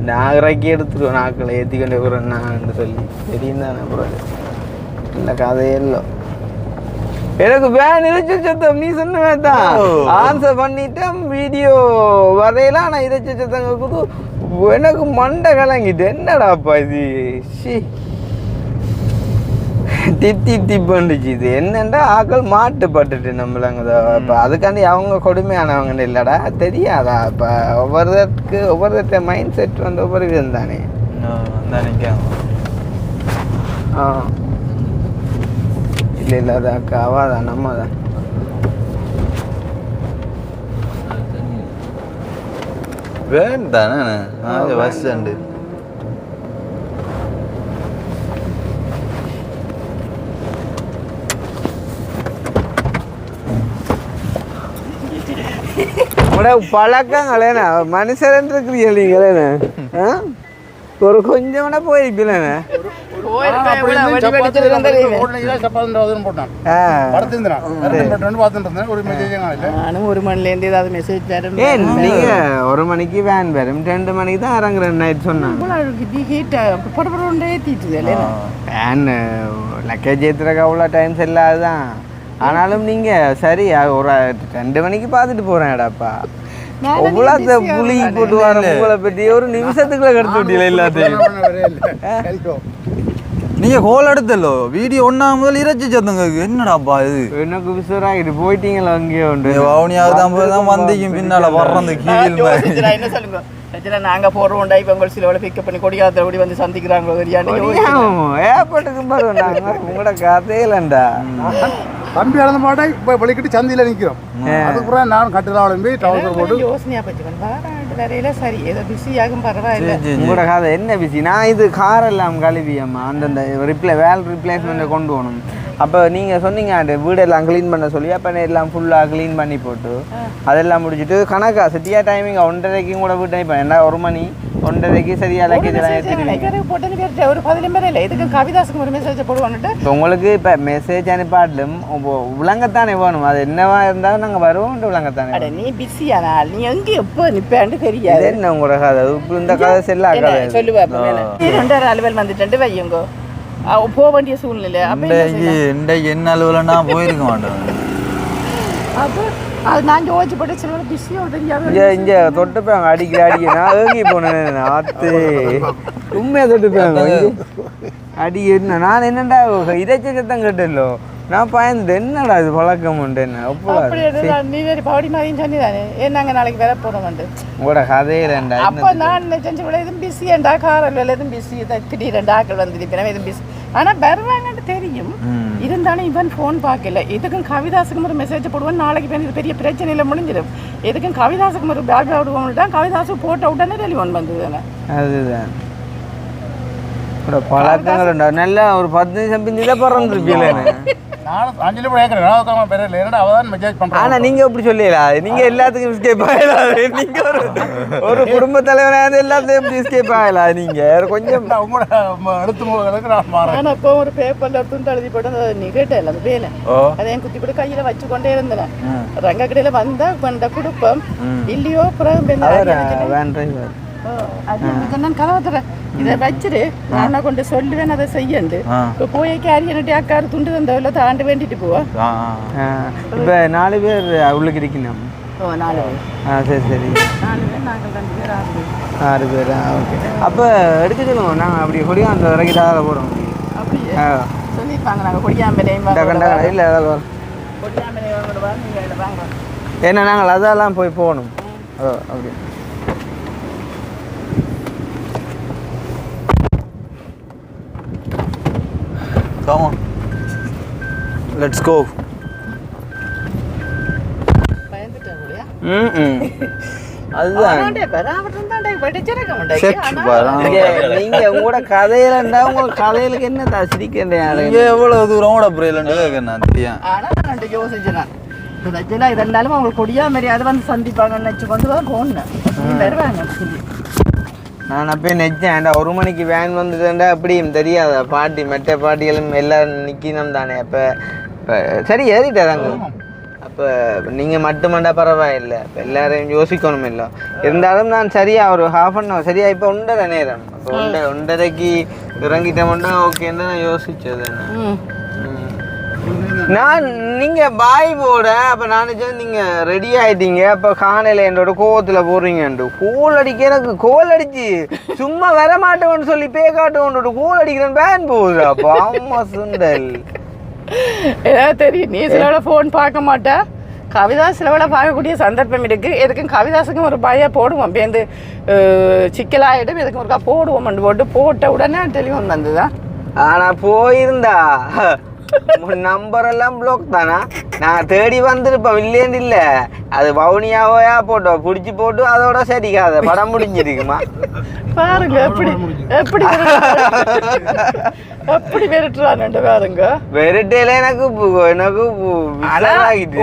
நாகராக்கி எடுத்துருவோம் நாக்களை ஏற்றிக்கொண்டே போகிறேன்னு சொல்லி தெரியும் தானே அப்புறம் இந்த கதையே இல்லை எனக்கு வேன் இறைச்சி சத்தம் நீ சொன்ன தான் ஆன்சர் பண்ணிட்டேன் வீடியோ வரையில ஆனால் இறைச்சி சத்தம் கேட்குது எனக்கு மண்டை கலங்கிட்டு என்னடாப்பா இது ஷி திப் வந்துச்சு இது என்னண்டா ஆக்கள் மாட்டுப்பட்டுட்டு நம்மளங்க இப்போ அதுக்காண்டி அவங்க கொடுமையானவங்கன்னு இல்லைடா தெரியாதா இப்போ ஒவ்வொருத்த மைண்ட் செட் வந்து ஒவ்வொரு விதம் தானே இல்லை அது அக்கா அவாதான் நம்ம தான் வேண்டானே பஸ் ஸ்டாண்டு பழக்கங்களேண்ணா மனுஷன் இருக்கிறீங்களேண்ணே ஒரு கொஞ்சம் வேணா போயிருப்பீங்களேண்ணே நானும் 1 மணிலேருந்து ஏதாவது மெசேஜ் தரேன் நீங்க 1 மணிக்கு வேன் வரும் 2 மணிக்கு தான் இறங்குறேன் நைட் சொன்னாங்க வேன் லக்கேஜ் ஏற்றுறக்கு அவ்வளோ டைம்ஸ் இல்லாதுதான் ஆனாலும் நீங்க சரி ஒரு 2 மணிக்கு பார்த்துட்டு போறேன்டாப்பா அவ்வளோ புளி போட்டு வர உங்களை பற்றி ஒரு நிமிஷத்துக்குள்ள கெடுத்து விட்டீங்களா எல்லாத்தையும் நீங்க கோல் எடுத்தല്ലോ வீடியோ 1 முதல் இறைச்சி சத்தங்க என்னடாப்பா இது எனக்கு விசுவராகிட்டு போயிட்டீங்களா அங்கேயே உண்டு வவுனியாவது தான் வந்திக்கும் பின்னால வர்றது கீழ் என்ன சொல்லுங்க நாங்க போடுறோம்டா இப்போ உங்களை சில பிக்கப் பண்ணி கொடியாத்திர ஓடி வந்து சந்திக்கிறாங்களோ ஏர்போர்ட்டுக்கு பாருங்க நாங்கள் உங்களோட கதையிலண்டா தம்பி இறந்த மாட்டா இப்போ வெளிக்கிட்டு சந்தையில் நிற்கிறோம் அதுக்கப்புறம் நான் கட்டுலாம் போய் டவுசர் போட்டு யோசனையா பற்றி வரையில சரி ஏதோ பிஸி ஆகும் பரவாயில்ல உங்களோட கதை என்ன பிஸி நான் இது கார் எல்லாம் கழுவியம்மா அந்தந்த ரிப்ளேஸ்மெண்ட்டை கொண்டு போகணும் அப்போ நீங்கள் சொன்னீங்க அந்த வீடெல்லாம் க்ளீன் பண்ண சொல்லி அப்போ எல்லாம் ஃபுல்லாக க்ளீன் பண்ணி போட்டு அதெல்லாம் முடிச்சுட்டு கணக்கா சரியாக டைமிங் 1:30க்கு கூட வீட்டை இப்போ என்ன 1 மணி 1:30க்கு சரியாக லக்கேஜெல்லாம் ஏற்றிடுவீங்க ஒரு 10 நிமிடம் இல்லை இதுக்கு கவிதாசுக்கு ஒரு மெசேஜ் போடுவோன்னுட்டு இப்போ உங்களுக்கு இப்போ மெசேஜ் அனுப்பாட்டிலும் விளங்கத்தானே வேணும் அது என்னவா இருந்தாலும் நாங்கள் வருவோம் விளங்கத்தானே நீ பிஸியானா நீ எங்கே எப்போ நிற்பேன்னு தெரியாது என்ன உங்களோட கதை இந்த கதை செல்லா கதை சொல்லுவேன் 2 அலுவல் வந்துட்டு வையுங்கோ போக வேண்டிய சூழ்நிலை இன்றைக்கு என்ன அலுவல நான் போயிருக்க மாட்டேன் அப்போ அது நான் யோசிச்சு போட்டு சில பிஸியாக தெரியாது இங்கே தொட்டுப்பாங்க அடிக்க நான் ஏங்கி போனேன் ஆத்து உண்மையாக தொட்டுப்பாங்க அடி என்ன நான் என்னண்டா இறைச்சி சத்தம் கேட்டല്ലോ நான் பயந்து என்னடா இது பழக்கம் உண்டு என்ன நீ வேறு பாடி மாதிரின்னு சொன்னிதானே ஏன் நாங்கள் நாளைக்கு வர போகிறோம் உங்களோட கதையிலண்டா அப்போ நான் செஞ்சு விட எதுவும் பிஸியாண்டா காரில் எதுவும் பிஸி திடீரெண்டு ஆக்கள் வந்துருப்பேன் எதுவும் பிஸி ஆனால் வருவாங்கன்னு தெரியும் இருந்தாலும் இவன் ஃபோன் பார்க்கல எதுக்கும் கவிதாசுக்கும் ஒரு மெசேஜ் போடுவோம் நாளைக்கு இது பெரிய பிரச்சனையில் முடிஞ்சிடும் எதுக்கும் கவிதாசுக்கும் ஒரு பேக் விடுவோம் தான் கவிதாசு போட்ட உடனே டெலிஃபோன் வந்தது அதுதான் பழக்கங்கள் நல்லா ஒரு 10 நிமிஷம் பிந்தி தான் பறந்துருப்பீங்களே நானும் அஞ்சலி கூட கேட்குறேன் பேரில் என்னடா அவள் தான் மெசேஜ் பண்ணுறான். ஆனா நீங்க எப்படி சொல்லலாம்? நீங்க எல்லாத்துக்கும் எஸ்கேப் ஆகலாம். நீங்க ஒரு குடும்ப தலைவராக எல்லாத்தையும் எப்படி எஸ்கேப் ஆகலாம்? நீங்க கொஞ்சம் உங்களோட எழுத்து முகங்களுக்கு நான் மாறேன். நான் அப்போ ஒரு பேப்பர்ல துண்டு எழுதி போட்டு அந்த நிகழ்ச்சியில் அந்த வேலை அதையும் குத்தி கூட கையில வச்சு கொண்டே இருந்தேன். ரங்க கடையில வந்தா கொண்ட குடுப்பம் இல்லையோ பிறகு வேன் டிரைவர் நான் கலவத்துற இதை வச்சுட்டு நான் கொண்டு சொல்லுவேன் அதை செய்யண்டு இப்போ போய் கேரியன்ட்டு அக்காரு துண்டு வந்தவள தாண்டு வேண்டிட்டு போவா. இப்போ 4 பேர் உள்ளுக்கு இருக்கணும். ஓ 4 பேர். சரி சரி 4 பேர் நாங்கள் 2 பேர் 6 பேர். 6 பேரா? ஓகே. அப்போ எடுக்க சொல்லுவோம். நாங்கள் அப்படி கொடியா அந்த வரைக்கும் தான் போகிறோம். அப்படியே சொல்லியிருப்பாங்க. நாங்கள் கொடியாம்பரையும் இல்லை கொடியாம்பரையும் வாங்க நீங்கள் வாங்க. ஏன்னா நாங்கள் அதெல்லாம் போய் போகணும். அப்படி Come on. Let's go. பயந்துட்டேன் கூடயா? அதுதான் நீங்க உங்களோட கதையில இருந்தா உங்களுக்கு கதையிலுக்கு என்ன சிரிக்கிறேன். எவ்வளவு தூரம் கூட புரியலன்னு நான் தெரியும். ஆனால் யோசிச்சுனா இதெல்லாம் அவங்களுக்கு கொடியா மாதிரி அதை வந்து சந்திப்பாங்கன்னு நினச்சி கொண்டு தான் போனேன் வருவாங்க. நான் அப்பயே நெச்சேன் 1 மணிக்கு வேன் வந்துட்டேன்டா அப்படியும் தெரியாதா பாட்டி மெட்ட பாட்டிகளும் எல்லாரும் நிற்கணும் தானே. அப்போ சரி ஏறிட்டாங்க. அப்போ நீங்கள் மட்டுமாண்டா பரவாயில்லை. இப்போ எல்லாரையும் யோசிக்கணும் இல்லை. இருந்தாலும் நான் சரியாக ஒரு ½ hour சரியா இப்போ 1:30 நேரம். அப்போ 1:30க்கு இறங்கிட்டோம்னா ஓகேன்னு நான் யோசிச்சது. நான் நீங்கள் பாய் போட அப்போ நான் நீங்கள் ரெடி ஆகிட்டீங்க. அப்போ காணையில் என்னோட கோவத்தில் போடுறீங்கன்ட்டு கோல் அடிக்க எனக்கு கோல் அடிச்சு சும்மா வர மாட்டேன்னு சொல்லி பே காட்டுவோன்ற கோல் அடிக்கிறேன் பேன் போகுது. அப்போ அம்மா சுண்டல் ஏதாவது தெரியும். நீ சிலவோட ஃபோன் பார்க்க மாட்டா. கவிதாஸ் சிலவோட பார்க்கக்கூடிய சந்தர்ப்பம் இருக்குது. எதுக்கும் கவிதாஸுக்கும் ஒரு பய போடுவோம். பேருந்து சிக்கலாகிடும் எதுக்கும் ஒருக்கா போடுவோம். போட்ட உடனே டெலிஃபோன் வந்ததுதான். ஆனால் போயிருந்தா நம்பரெல்லாம் பிளாக் தானா? நான் தேடி வந்துருப்பேன். இல்லேன்னு இல்லை அது வவுனியாவோயா போட்டோம் பிடிச்சி போட்டு அதோட சரிக்காத படம் முடிஞ்சிருக்குமா பாருங்க எப்படி எப்படி எப்படி விரட்டுறான்னு பாருங்க. விரட்டையில எனக்கு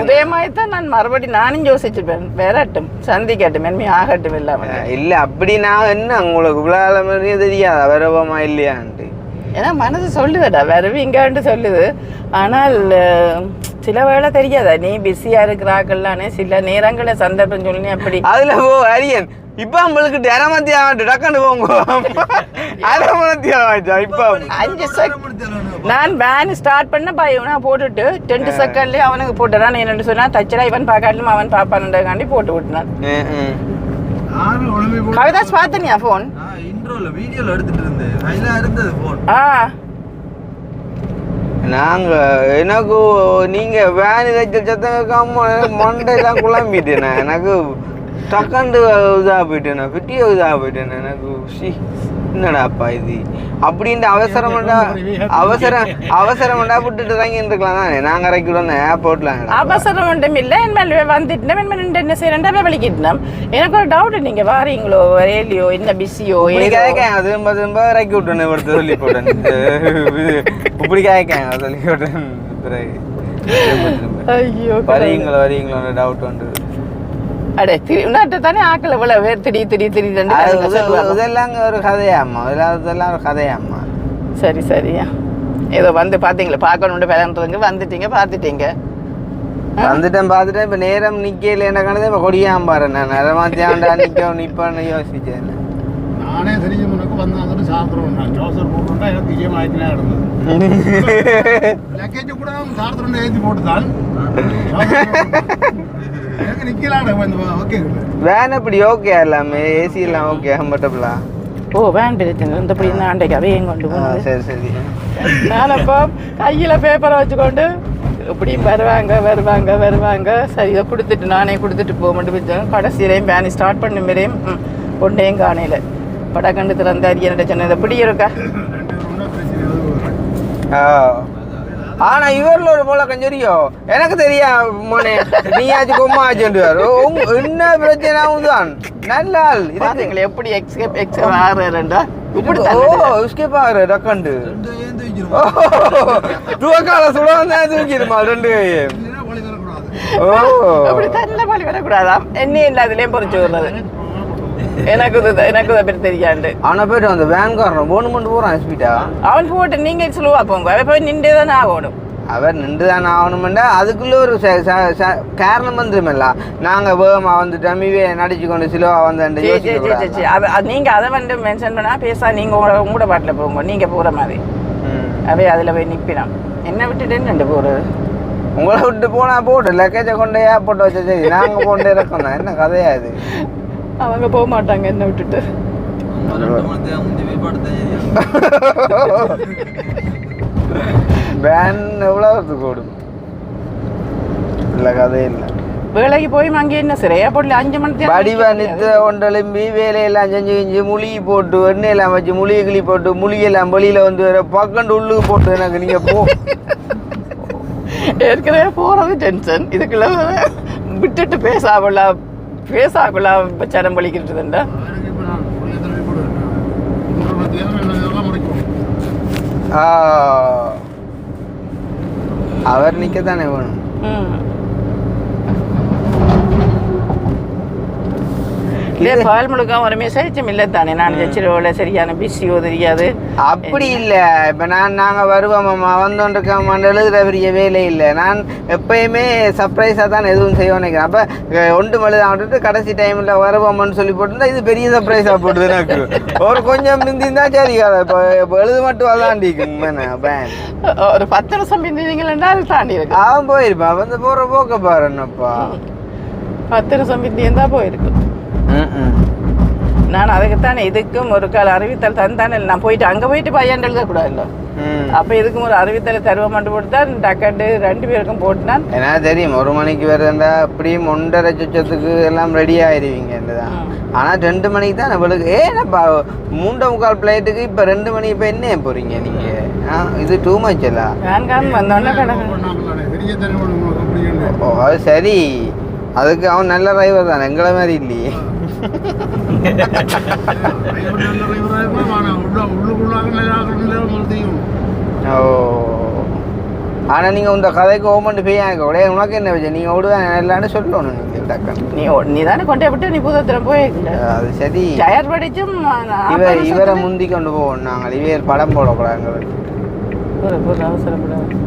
உதயமாய்த்தான் நான் மறுபடியும் நானும் யோசிச்சிருப்பேன். விரட்டும் சந்திக்கட்டும் மென்மை ஆகட்டும் இல்லாம இல்லை அப்படி நான் என்ன உங்களுக்கு விழால மாதிரியே தெரியாதா வரவமா இல்லையான்ட்டு. ஏன்னா மனசு சொல்லுதுடா வருவீங்கன்ட்டு சொல்லுது. ஆனால் சில வேளை தெரியாதா நீ பிஸியா இருக்கிறாக்கள்லானே சில நேரங்கள சந்தர்ப்பம் சொல்லி அப்படி அதுல போ அரியன் இப்ப நம்மளுக்கு டெரமத்தி ஆகட்டும் டக்குன்னு போங்க. அரைமணத்தி ஆகிட்டா இப்போ 5 செகண்ட் நான் வேன் ஸ்டார்ட் பண்ண பையனா போட்டுட்டு 10 செகண்ட்லேயே அவனுக்கு போட்டுறான். என்னென்னு சொன்னா தச்சரா இவன் பார்க்காட்டிலும் அவன் பார்ப்பானுக்காண்டி போட்டு விட்டுனான். கவிதாஸ் பார்த்தனியா ஃபோன் இன்ட்ரோல வீடியோல எடுத்துட்டு இருந்தேன். கையில இருந்தது ஃபோன். நாங்க எனக்கு நீங்க வேன் இதைச்ச சத்தம் கேட்காம மண்டையெல்லாம் குழம்பிட்டேண்ணே. எனக்கு டக்கண்டு இதாக போயிட்டேண்ணே பிட்டியோ இதாக போயிட்டேண்ணே. எனக்கு என்னடாப்பா இது அப்படின்ட்டு அவசரம்டா விட்டுட்டு இறங்கிட்டு இருக்கலாம் தானே. நாங்கள் இறக்கி விடணும் ஏர்போர்ட்ல. அவசரம் ஒன்றும் இல்லை. என்மேல் வந்துட்டேன் என்ன செய்யறேன்டா வெளிக்கிட்டேன். எனக்கு ஒரு டவுட் நீங்க வாரீங்களோ வரலையோ என்ன பிஸியோ கேட்கேன். திரும்ப இறக்கி விட்டேன்னு ஒருத்தர் சொல்லி போட்டேன். இப்படி கேட்கேன் சொல்லி விட்டேன். ஐயோ வரீங்களோ டவுட் உண்டு. அடே தானே ஆக்கள் இவ்வளவு பேர் திடீர் இதெல்லாம் ஒரு கதையாம்மா. இதெல்லாம் ஒரு கதையாம்மா. சரி சரியா ஏதோ வந்து பாத்தீங்களா பார்க்கணும்னு பேரன்றதுங்க வந்துட்டீங்க பார்த்துட்டீங்க. பார்த்துட்டேன். இப்போ நேரம் நிக்கல என்ன கணது இப்போ கொடியாம பாரு. நான் நேரமாத்தியாண்டா நிப்பான்னு யோசிச்சேன். நானே தெரிஞ்ச முன்னக்கு வந்து சாப்பிட்றோம் ஜோசர் போட்டோம்னா எனக்கு விஜயம் ஆயிடுச்சுனா இருந்தது. லக்கேஜ் கூட சாப்பிட்றோம் ஏற்றி போட்டுதான் எனக்கு நிக்கலாம். ஓகே வேன் எப்படி ஓகே எல்லாமே ஏசி எல்லாம் ஓகே கம்ஃபர்டபுளா? ஓ வேன் பிரச்சனை இந்த இப்படி அண்டைக்கு அவையும் கொண்டு போகணும். சரி சரி. நான் அப்போ கையில் பேப்பரை வச்சுக்கொண்டு இப்படியும் வருவாங்க சரி இதை கொடுத்துட்டு நானே கொடுத்துட்டு போக மட்டும் வச்சேன். கடைசியிலையும் வேன் ஸ்டார்ட் பண்ண மாதிரியும் கொண்டையும் காணையில் படக்கண்டு திறந்த என்னோட சொன்னது எப்படி இருக்கா? ஆனா இவர்ல ஒரு முழக்கம் சரியோ எனக்கு தெரியா மோனே நீயாச்சு கொம்மா ஆச்சுன்றார் என்ன பிரச்சனை தான் நல்ல ஆள் பாத்தீங்களா எப்படி எக்ஸ்கேப் ஆறுறா இப்படி எஸ்கேப் ஆகுற டக்கண்டு துவக்கால சுட வந்தா தூக்கிடுமா ரெண்டு அப்படி தள்ள பாலி வரக்கூடாதாம் என்ன இல்லை அதுலயும் பொறிச்சு விடுறது எனக்கு அதை பற்றி தெரியாண்டு அவனை போயிட்டு அந்த வேன்காரன் போகணுமெண்டு போகிறான் எஸ்பிட்டா அவன் போட்டு நீங்க ஸ்லோவா போங்க அவன் போய் நின்று தானே ஆகணும் அவர் நின்று தானே ஆகணுமெண்டா அதுக்குள்ளே ஒரு காரணம் வந்துருமில்ல நாங்கள் வேகமாக வந்துட்டோம் இவே நடிச்சு கொண்டு சிலோவா வந்து நீங்க அதை வந்து மென்ஷன் பண்ணா பேசா நீங்க உங்களோட பாட்டில் போங்க நீங்க போற மாதிரி அவே அதுல போய் நிப்பினான் என்ன விட்டுட்டு ரெண்டு போறது உங்களை விட்டு போனா போட்டு லக்கேஜை கொண்டு ஏர்போர்ட் வச்ச சரி நாங்கள் கொண்டு இருக்கோம் தான் என்ன கதையா இது அவங்க போக மாட்டாங்க என்ன விட்டுட்டு வேன் எவ்வளோ வருதுக்கு ஓடும் இல்லை கதையே இல்லை வேலைக்கு போய் அங்கே என்ன சரி ஏர்போர்ட்ல 5 மணி வடிவா நித்த ஒன்றெலும்பி வேலையெல்லாம் செஞ்சு கிஞ்சி முழுகி போட்டு எண்ணெயெல்லாம் வச்சு முழுகி கிளி போட்டு முழுகியெல்லாம் வெளியில வந்து வர பக்கண்டு உள்ளுக்கு போட்டு எனக்கு நீங்க போ ஏற்கனவே போறது டென்ஷன் இதுக்குள்ள விட்டுட்டு பேசாக்குள்ள சரம் பழிக்கிட்டுதுண்டா அவர் நிக்கத்தானே வேணும் பால் முழுக்க ஒரு மெசேஜும் இல்லை தானே நான் வச்சிருவோல சரியான பிஸியோ தெரியாது அப்படி இல்லை இப்போ நாங்கள் வருவோம்மா வந்தோன்றிருக்கோம்மான்னு எழுதுகிற பெரிய வேலை இல்லை நான் எப்பயுமே சர்ப்ரைஸாக தான் எதுவும் செய்வோம் நினைக்கிறேன் அப்போ ஒன்று மழுதான் விட்டுட்டு கடைசி டைமில் வருவோம்னு சொல்லி போட்டுருந்தா இது பெரிய சர்ப்ரைஸாக போட்டுது எனக்கு ஒரு கொஞ்சம் மிந்திருந்தா சரி இப்போ எழுது மட்டும் அதாண்டிக்குங்க ஒரு 10 நிமிஷம் மிந்தினீங்களா தாண்டி இருக்கு அவன் போயிருப்பான் வந்து போகிற போக்க பாரு என்னப்பா 10 நிமிஷம் மிந்தியந்தா போயிருக்கு நான் அதுக்குத்தானே இதுக்கும் ஒரு கால அறிவித்தல் தந்தானே நான் போயிட்டு அங்கே போயிட்டு பையன் எழுதக்கூடாதுல்ல அப்போ இதுக்கும் ஒரு அறிவித்தலை தருவ மட்டும் போட்டு தான் டக்கண்டு 2 பேருக்கும் போட்டுனான் ஏன்னா தெரியும் 1 மணிக்கு வருதுண்டா அப்படியும் 1.5 லட்சத்துக்கு எல்லாம் ரெடி ஆயிடுவீங்க தான் ஆனால் 2 மணிக்கு தான் நம்மளுக்கு ஏன்னப்பா 3.25 ஃப்ளைட்டுக்கு இப்போ 2 மணிக்கு இப்போ என்ன போகிறீங்க நீங்கள் இது டூ மச் இல்ல வேன்காரன் வந்தோடனே ஓ அது சரி அதுக்கு அவன் நல்ல டிரைவர் தானே எங்களை மாதிரி இல்லையே ஓ ஆனால் நீங்கள் இந்த கதைக்கு ஓமண்டு போய் உடைய உனக்கு என்ன வச்சு நீங்கள் ஓடுவேன் எல்லான்னு சொல்லணும் நீங்கள் டக்குன்னு நீ தானே கொண்டே விட்டு நீ புதத்திரம் போயிருக்கல அது சரி டயர் படிச்சும் இவரை முந்தி கொண்டு போவோம் நாங்கள் இவர் படம் போடக்கூடாது அவசரப்படாது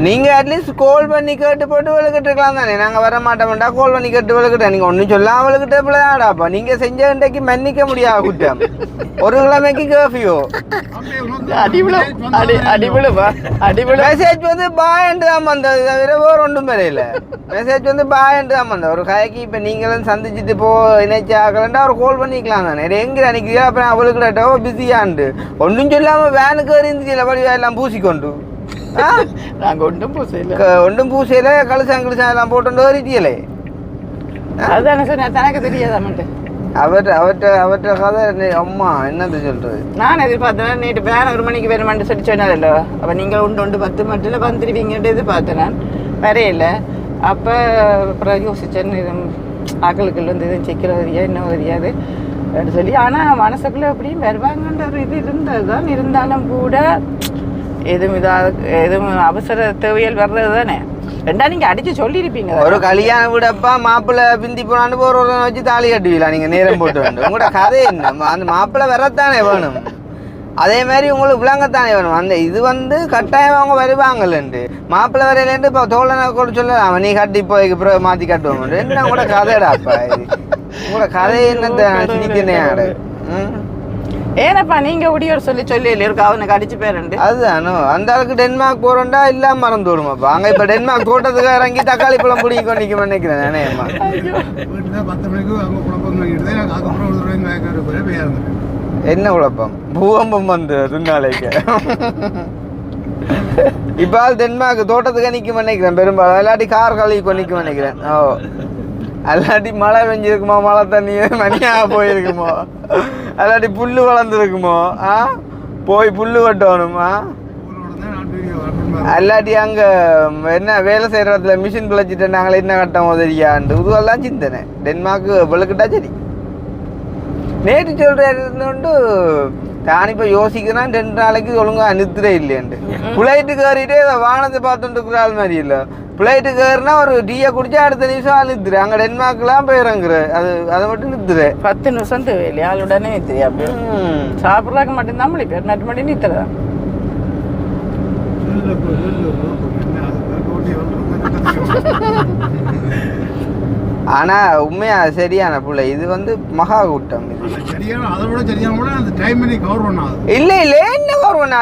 நீங்கள் அட்லீஸ்ட் கால் பண்ணி கேட்டு போட்டு விழுக்கிட்டு இருக்கலாம் தானே நாங்கள் வர மாட்டோம்டா கால் பண்ணி கேட்டு விழுக்கிட்டேன் நீங்கள் ஒன்றும் சொல்லாமல் விழுக்கிட்டே பிள்ளையாடாப்பா நீங்கள் செஞ்ச இன்றைக்கு மன்னிக்க முடியாது குற்றம் ஒரு கிழமைக்கு கேர்ஃபியூ மெசேஜ் வந்து பாயண்டு தான் வந்தது தவிர வேறு ஒன்றும் வரையில மெசேஜ் வந்து பாயண்டு தான் வந்தது ஒரு கதைக்கு இப்போ நீங்களும் சந்திச்சுட்டு போ இணைச்சி ஆகலண்டா அவர் கால் பண்ணிக்கலாம் தானே எங்கே நினைக்கிறீங்க அப்புறம் அவளுக்கிட்டோ பிஸியாண்டு ஒன்றும் சொல்லாமல் வேனுக்கு இருந்துச்சு வடிவா எல்லாம் பூசிக்கொண்டு நாங்கள் ஒன்றும் பூசையில் ஒன்றும் பூசையில் கழிச்சம் எல்லாம் போட்டு ஏறிட்டியலே அதுதானே சொன்னேன் தனக்கு தெரியாதாமட்டு அவர்கிட்ட கதை அம்மா என்னது சொல்றது நான் எதிர்பார்த்தேன் நேற்று வேன் 1 மணிக்கு வேணுமான்னு சொல்லி சொன்னாரല്ലോ அப்போ நீங்கள் ஒன்று 10 மட்டும் வந்துடுவீங்கன்ட்டு எதிர்பார்த்தேன் நான் வரையில அப்போ அப்புறம் யோசிச்சேன் இது ஆக்களுக்கு வந்து எதுவும் செக்கிறது தெரியாது இன்னும் தெரியாது அப்படின்னு சொல்லி ஆனால் மனசுக்குள்ளே அப்படியும் வருவாங்கன்ற ஒரு இது இருந்தது தான் இருந்தாலும் கூட எதுவும் அவசர தேவையில் வர்றது தானே ரெண்டா நீங்க அடிச்சு சொல்லியிருப்பீங்க ஒரு கல்யாண வீடப்பா மாப்பிள்ளை பிந்தி போனான்னு ஒரு வச்சு தாலி கட்டுவீங்களா நீங்க நேரம் போட்டு வந்து உங்களோட கதை என்ன அந்த மாப்பிள்ளை வரத்தானே வேணும் அதே மாதிரி உங்களுக்கு விளங்கத்தானே வேணும் அந்த இது வந்து கட்டாயம் அவங்க வருவாங்கல்லண்டு மாப்பிள்ளை வரையிலேருந்து இப்போ தோழனை கூட சொல்ல அவன் நீ கட்டி போய் அப்புறம் மாற்றி கட்டுவாங்க என்ன உங்களோட கதைடாப்பா இது உங்களோட கதை என்னத்தை சிரிக்கிறேன் ஆடு ஏனப்பா நீங்க ஒடியோர் சொல்லி இருக்கு அவனுக்கு அடிச்சு பேரண்டு அதுதானோ அந்த அளவுக்கு டென்மார்க் போறோம்டா இல்லாம மறந்து விடுமாப்பா அங்க இப்ப டென்மார்க் தோட்டத்துக்கு இறங்கி தக்காளி பழம் பிடிக்க கொண்டிக்க நினைக்கிறேன் நானேம்மா 10 மணிக்கு அங்கே குழப்பம் வாங்கிட்டு அதுக்கப்புறம் என்ன குழப்பம் பூகம்பம் வந்து துன்னாலைக்கு இப்ப டென்மார்க் தோட்டத்துக்கு நிக்க நினைக்கிறேன் பெரும்பாலும் இல்லாட்டி கார் கழுவி நிக்க நினைக்கிறேன் ஓ அல்லாட்டி மழை பெஞ்சிருக்குமோ மழை தண்ணி மணியாக போயிருக்குமோ அல்லாட்டி புல்லு வளர்ந்துருக்குமோ போய் புல்லு வெட்டணுமா அல்லாட்டி அங்கே என்ன வேலை செய்கிற இடத்துல மிஷின் பிழைச்சிட்டு நாங்களே என்ன கட்டமோ தெரியாண்டு இதுவெல்லாம் சிந்தனை டென்மார்க்கு விளக்கிட்டா சரி நேற்று சொல்கிறேன்னு தான் இப்போ யோசிக்கிறேன் 2 நாளைக்கு ஒழுங்காக நிறுத்துறே இல்லையாண்டு ஃப்ளைட்டுக்கு ஏறிட்டே வானத்தை பார்த்துட்டு இருக்கிற ஆள் மாதிரி இல்லை ஃப்ளைட்டுக்கு ஏறினா ஒரு டீயை குடிச்சா அடுத்த நிமிஷம் நிறுத்துரு அங்கே டென்மார்க்லாம் போயிறங்குற அதை மட்டும் நிறுத்துரு 10 நிமிஷம் தேவையில்லை ஆளுடனே நிறுத்துறியா அப்படியே சாப்பிட்றாக்க மட்டும்தான் மொழி பேர் நட்டு மட்டும் நிறுத்துறதான் ஆனால் உண்மையாக சரியான பிள்ளை இது வந்து மகா கூட்டம் இல்லை இல்லை என்ன கவர் பண்ணா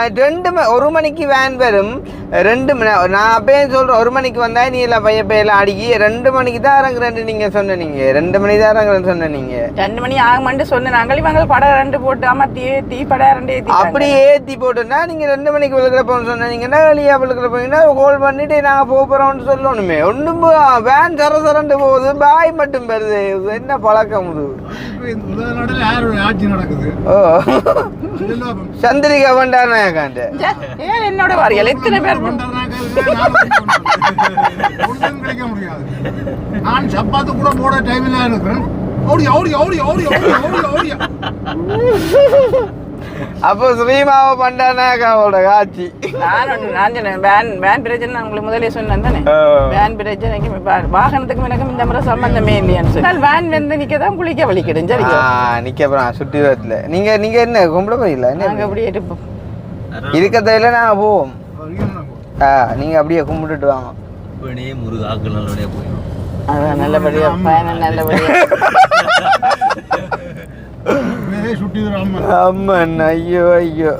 1 மணிக்கு வேன் வரும் 2 மணி நான் அப்பயே சொல்கிறேன் 1 மணிக்கு வந்தா நீ எல்லாம் பையெல்லாம் அடிக்கி 2 மணிக்கு தான் இறங்குறேன்னு நீங்கள் சொன்னீங்க 2 மணி தான் இறங்குறேன்னு சொன்னீங்க 2 மணி ஆகுமான்னு சொன்னேன் நாங்கள் இவங்க படம் 2 போட்டு அமர்த்தி ஏற்றி படம் 2 ஏற்றி அப்படி ஏற்றி போட்டுன்னா நீங்கள் 2 மணிக்கு விழுக்கிறப்போன்னு சொன்னீங்கன்னா வெளியாக விழுக்கிற போனீங்கன்னா கால் பண்ணிட்டு நாங்கள் போக போகிறோம்னு சொல்லணுமே ஒன்றும் வேன் சரசரண்டு போகுது பாய் மட்டும் வருது என்ன பழக்கம் இது ஓ சந்திரிகா பண்டாரநாயகாண்ட ஏன் என்னோட வாரியல் எத்தனை பேர் நான் சப்பாத்து கூட போட டைம்ல இருக்கிறேன் ஓடி ஓடி ஓடி ஓடி ஓடி ஓடி அப்போ ஸ்ரீமாவை பண்டாரநாயகாவோட காட்சி நான் சொன்னேன் வேன் பிரச்சனை நான் உங்களுக்கு முதலே சொன்னேன் தானே வேன் பிரச்சனைக்கு வாகனத்துக்கு எனக்கும் இந்த முறை சம்பந்தமே இல்லையான்னு சொன்னால் வேன் வந்து நிற்க தான் குளிக்க வலிக்கிடும் சரி நிற்க அப்புறம் சுற்றி வரத்துல நீங்கள் என்ன கும்பிட போயிடல நாங்கள் அப்படியே இருப்போம் இருக்கிறதில்ல நாங்கள் போவோம் நீங்கள் அப்படியே கும்பிட்டுட்டு வாங்க முருகாக்கள் நல்லபடியாக போயிடும் அதான் நல்லபடியாக பயணம் நல்லபடியாக அம்மன் ஐயோ ஐயோ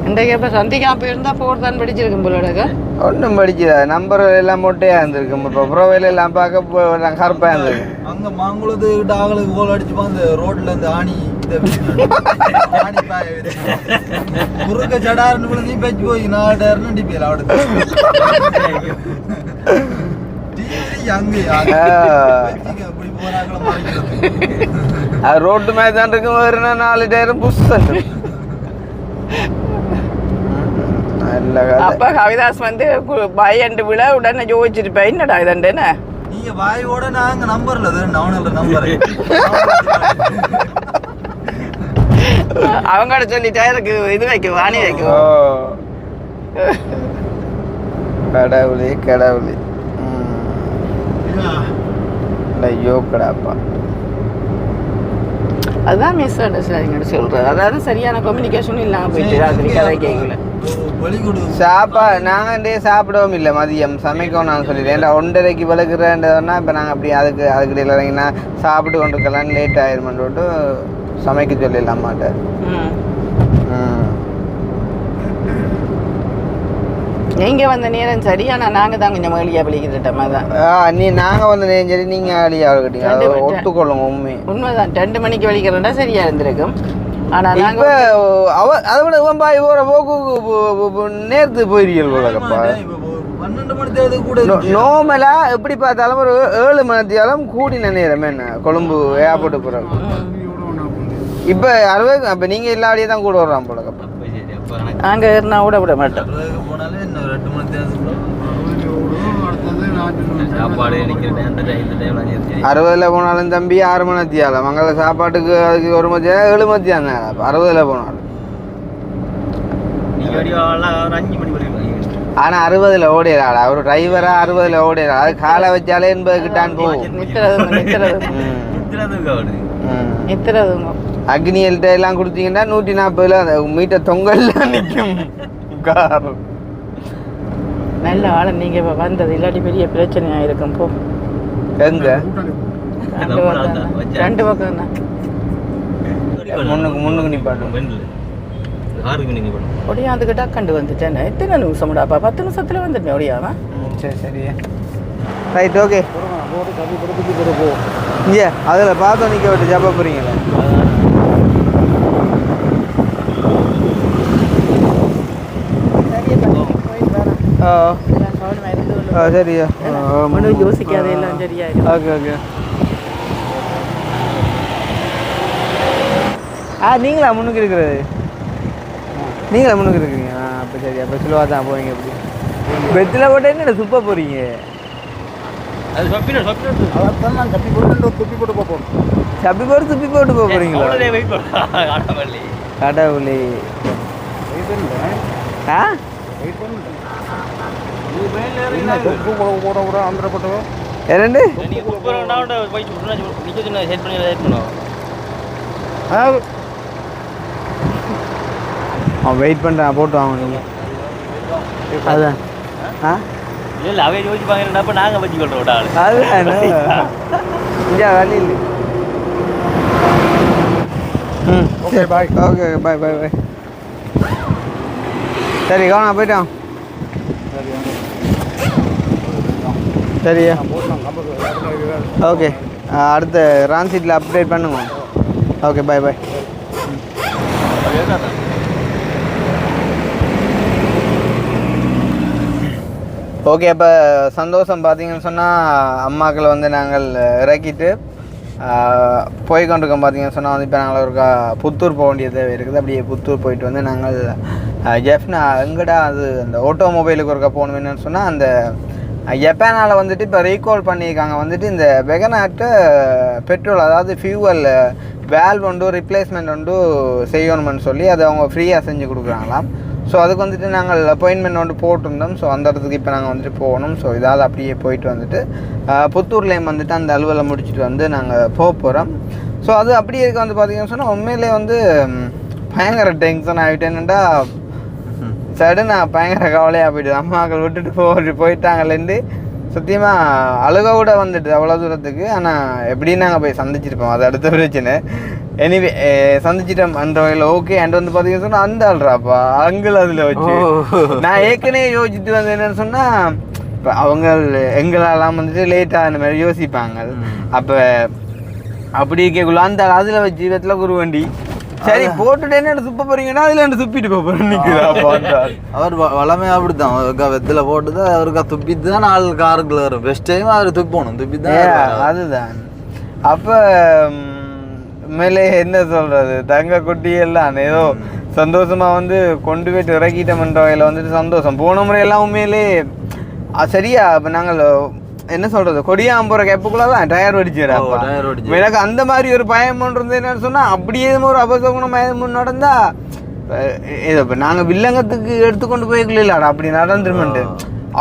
இன்றைக்கு இப்போ சந்திக்கா போயிருந்தா போர் தான் படிச்சிருக்கும் போலடா ஒன்றும் படிச்சதா நம்பர் எல்லாம் மொட்டையாக இருந்திருக்கு இப்போ ப்ரொஃபைல் எல்லாம் பார்க்க கருப்பாக இருந்திருக்கு அங்கே மாங்குளத்து கிட்ட ஆளுக்கு கோல் அடிச்சுப்பா அந்த ரோட்ல இந்த ஆணி முருக சடாருன்னு நீ பேச்சு போய் 4 டயர்னு அடிப்பீங்க அவட ரோட்டு மேலே தான் இருக்கும் வருன்னா 4 டயரும் புஷ்ஷன் அப்ப கவிதாஸ் வந்து பயண்டு விழா உடனே யோசிச்சிருப்பேன் என்னடா இதண்டேன்னு நீங்க வாயோட நாங்க நம்பர்ல டவுன்ல நம்பர் அவங்கட சொல்லிட்டா எனக்கு இது வைக்கும் வாணி வைக்கும் கடவுளே கடவுளே ஐயோ கடாப்பா அதுதான் மிஸ் அண்டர்ஸ்டாண்டிங் சொல்றது அதாவது சரியான கம்யூனிகேஷனும் இல்லாமல் போயிட்டு ராத்திரி கதை கேட்கல நாங்கள் சாப்பிடவும் இல்லை மதியம் சமைக்கவும் நான் சொல்லிடுறேன் 1:30க்கு விளக்குறேன்றதுனா இப்போ நாங்கள் அப்படி அதுக்கு இறங்கினா சாப்பிட்டு கொண்டு இருக்கலாம் லேட் ஆயிருமென்னு சொல்லிட்டு சமைக்க சொல்லிடலாம் மாட்டேன் நீங்க வந்த நேரம் சரி ஆனா நாங்க தான் கொஞ்சம் மகளியா பிடிக்கிட்டோமா தான் நாங்கள் வந்த நேரம் சரி நீங்க அழியா கிட்டீங்க ஒத்துக்கொள்ளுங்க உண்மைதான் 2 மணிக்கு வலிக்கிறதா சரியா இருந்திருக்கும் ஆனா நாங்க அதை விட பாய் போற போக்கு நேர்த்து போயிருக்கீங்க போலப்பா 12 மணி தேதி கூட நோமலா எப்படி பார்த்தாலும் ஒரு 7 மணித்தியாலும் கூடின நேரம் என்ன கொழும்பு ஏர்போர்ட்டு போறாங்க இப்ப 60 அப்ப நீங்க எல்லாடியே தான் கூட வர்றான் போலக்கப்பா நாங்க ஏறினா விட மாட்டோம் போனாலே இன்னும் 2 மணி தேதி சாப்பாடு நிற்கிற டைம் 60ல போனாலும் தம்பி 6 மணித்தியாலம் மங்கள சாப்பாட்டுக்கு அதுக்கு 1 மணித்தியாலம் 7 மணித்தியாலம் 60ல போனாலும் ஆனா 60ல ஓடிடாடா ஒரு டிரைவரா 60ல ஓடிடா அது காலை வச்சாலே 80 கிட்டான் போகும் அக்னியல்கிட்ட எல்லாம் கொடுத்தீங்கன்னா 140 மீட்டர் தொங்கல்ல நிற்கும் கார் நல்ல ஆளு நீங்க இப்ப வந்தது இல்லாட்டி பெரிய பிரச்சனையா இருக்கும் போ எங்க 2 பக்கம் தான் முன்னுக்கு நிப்பாட்டும் ஒடியாந்துக்கிட்டா கண்டு வந்துட்டேன் எத்தனை நிமிஷம்டாப்பா 10 நிமிஷத்துல வந்துட்டேன் ஒடியாவா சரி சரி ரைட் ஓகே இங்கே அதில் பார்த்தோம் நிற்க விட்டு ஜப்ப போகிறீங்களே சரியா யோசிக்காத எல்லாம் சரியா ஓகே ஓகே நீங்களா முன்னுக்கு இருக்கிறது நீங்களா முன்னுக்கு இருக்கிறீங்க அப்போ சரி அப்போ ஸ்லோவாக தான் போவீங்க எப்படி பெத்தில் போட்டு என்ன சுப்ப போகிறீங்க அது சொப்பின அதான் நான் கட்டி போட்டு துப்பி போட்டு போகிறோம். சப்பி போட்டு துப்பி போட்டு போக போகிறீங்களா வெயிட் பண்ணி கடவுளே ஆ போட ஆந்திரப்பட்டவன் இரண்டு அவன் வெயிட் பண்ணுறான் போட்டு வாங்க நீங்கள் அதுதான் ஆ இல்லை அவை யோசிப்பாங்க நாங்கள் வச்சு கொள்றோம் ஆள் அதுதான் இங்கே வழி இல்லை ம் ஓகே பாய். ஓகே பாய் பாய் பாய் சரி கவனம் போயிட்டோம் சரியா ஓகே அடுத்த ரான்சீட்டில் அப்டேட் பண்ணுங்க ஓகே பாய் பாய் ஓகே அப்போ சந்தோஷம் பார்த்தீங்கன்னு சொன்னால் அம்மாக்களை வந்து நாங்கள் இறக்கிட்டு போய்கொண்டிருக்கோம். பார்த்தீங்கன்னு சொன்னால் வந்து இப்போ நாங்கள் ஒரு புத்தூர் போக வேண்டிய தேவை இருக்குது. அப்படியே புத்தூர் போயிட்டு வந்து நாங்கள் ஜெஃப்னா எங்கடா அது அந்த ஆட்டோமொபைலுக்கு ஒருக்கா போகணும் என்னன்னு சொன்னால் அந்த ஜப்பானால் வந்துட்டு இப்போ ரீகால் பண்ணியிருக்காங்க வந்துட்டு இந்த வெகனாட்டை பெட்ரோல் அதாவது ஃபியூவல் வேல்வ் ஒன்று ரிப்ளேஸ்மெண்ட் ஒன்று செய்யணும்னு சொல்லி அதை அவங்க ஃப்ரீயாக செஞ்சு கொடுக்குறாங்களாம். ஸோ அதுக்கு வந்துட்டு நாங்கள் அப்பாயின்மெண்ட் வந்து போட்டிருந்தோம். ஸோ அந்த இடத்துக்கு இப்போ நாங்கள் வந்துட்டு போகணும். ஸோ இதாவது அப்படியே போயிட்டு வந்துட்டு புத்தூர்லேயும் வந்துட்டு அந்த அலுவலை முடிச்சுட்டு வந்து நாங்கள் போக போகிறோம். ஸோ அது அப்படியே இருக்க வந்து பார்த்திங்கன்னு சொன்னால் உண்மையிலே வந்து பயங்கர டென்ஷன் ஆகிட்டேன்னுட்டா சடன் நான் பயங்கர கவலையாக போய்ட்டு அம்மாக்கள் விட்டுட்டு போயிட்டாங்களேருந்து சத்தியமாக அழுக கூட வந்துட்டு அவ்வளோ தூரத்துக்கு. ஆனால் எப்படின்னு நாங்கள் போய் சந்திச்சிருப்போம், அது அடுத்த பிரச்சனை. எனிவே சந்திச்சிட்டோம் அந்த வகையில் ஓகே. அண்ட் வந்து பார்த்தீங்கன்னு சொன்னால் அந்த ஆள்றாப்பா அங்கிள் அதில் வச்சு நான் ஏற்கனவே யோசிச்சுட்டு வந்து என்னென்னு சொன்னால் இப்போ அவங்க எங்களெல்லாம் வந்துட்டு லேட்டாக அந்த மாதிரி யோசிப்பாங்க. அப்போ அப்படி இருக்கக்குள்ள அந்த அதில் வச்சு வெத்தில் குரு வண்டி சரி போட்டுட்டு என்ன துப்ப போறீங்கன்னா அதுல என்ன துப்பிட்டு போறேன். அவர் வளமையா அப்படித்தான் அவருக்கா வெத்தில போட்டுதான் அவருக்கா துப்பிட்டு தான் நாலு காருக்குள்ள வரும். பெஸ்ட் டைம் அவர் துப்பணும் துப்பிதான் அதுதான். அப்ப மேலே என்ன சொல்றது தங்க குட்டி எல்லாம் ஏதோ சந்தோஷமா வந்து கொண்டு போயிட்டு இறக்கிட்டோம்ன்ற வகையில் வந்துட்டு சந்தோஷம். போன முறையெல்லாம் உண்மையிலே சரியா இப்போ நாங்கள் என்ன சொல்றது கொடியாம்புற கேப்புக்குள்ளதான் டயர் வெடிச்சிடறாப்பா. எனக்கு அந்த மாதிரி ஒரு பயம் இருந்தது என்னன்னு சொன்னா அப்படியே ஒரு அபசகுணம் நடந்தா இதை இப்போ நாங்கள் வில்லங்கத்துக்கு எடுத்துக்கொண்டு போய்க்கலாடா அப்படி நடந்துருமெண்டு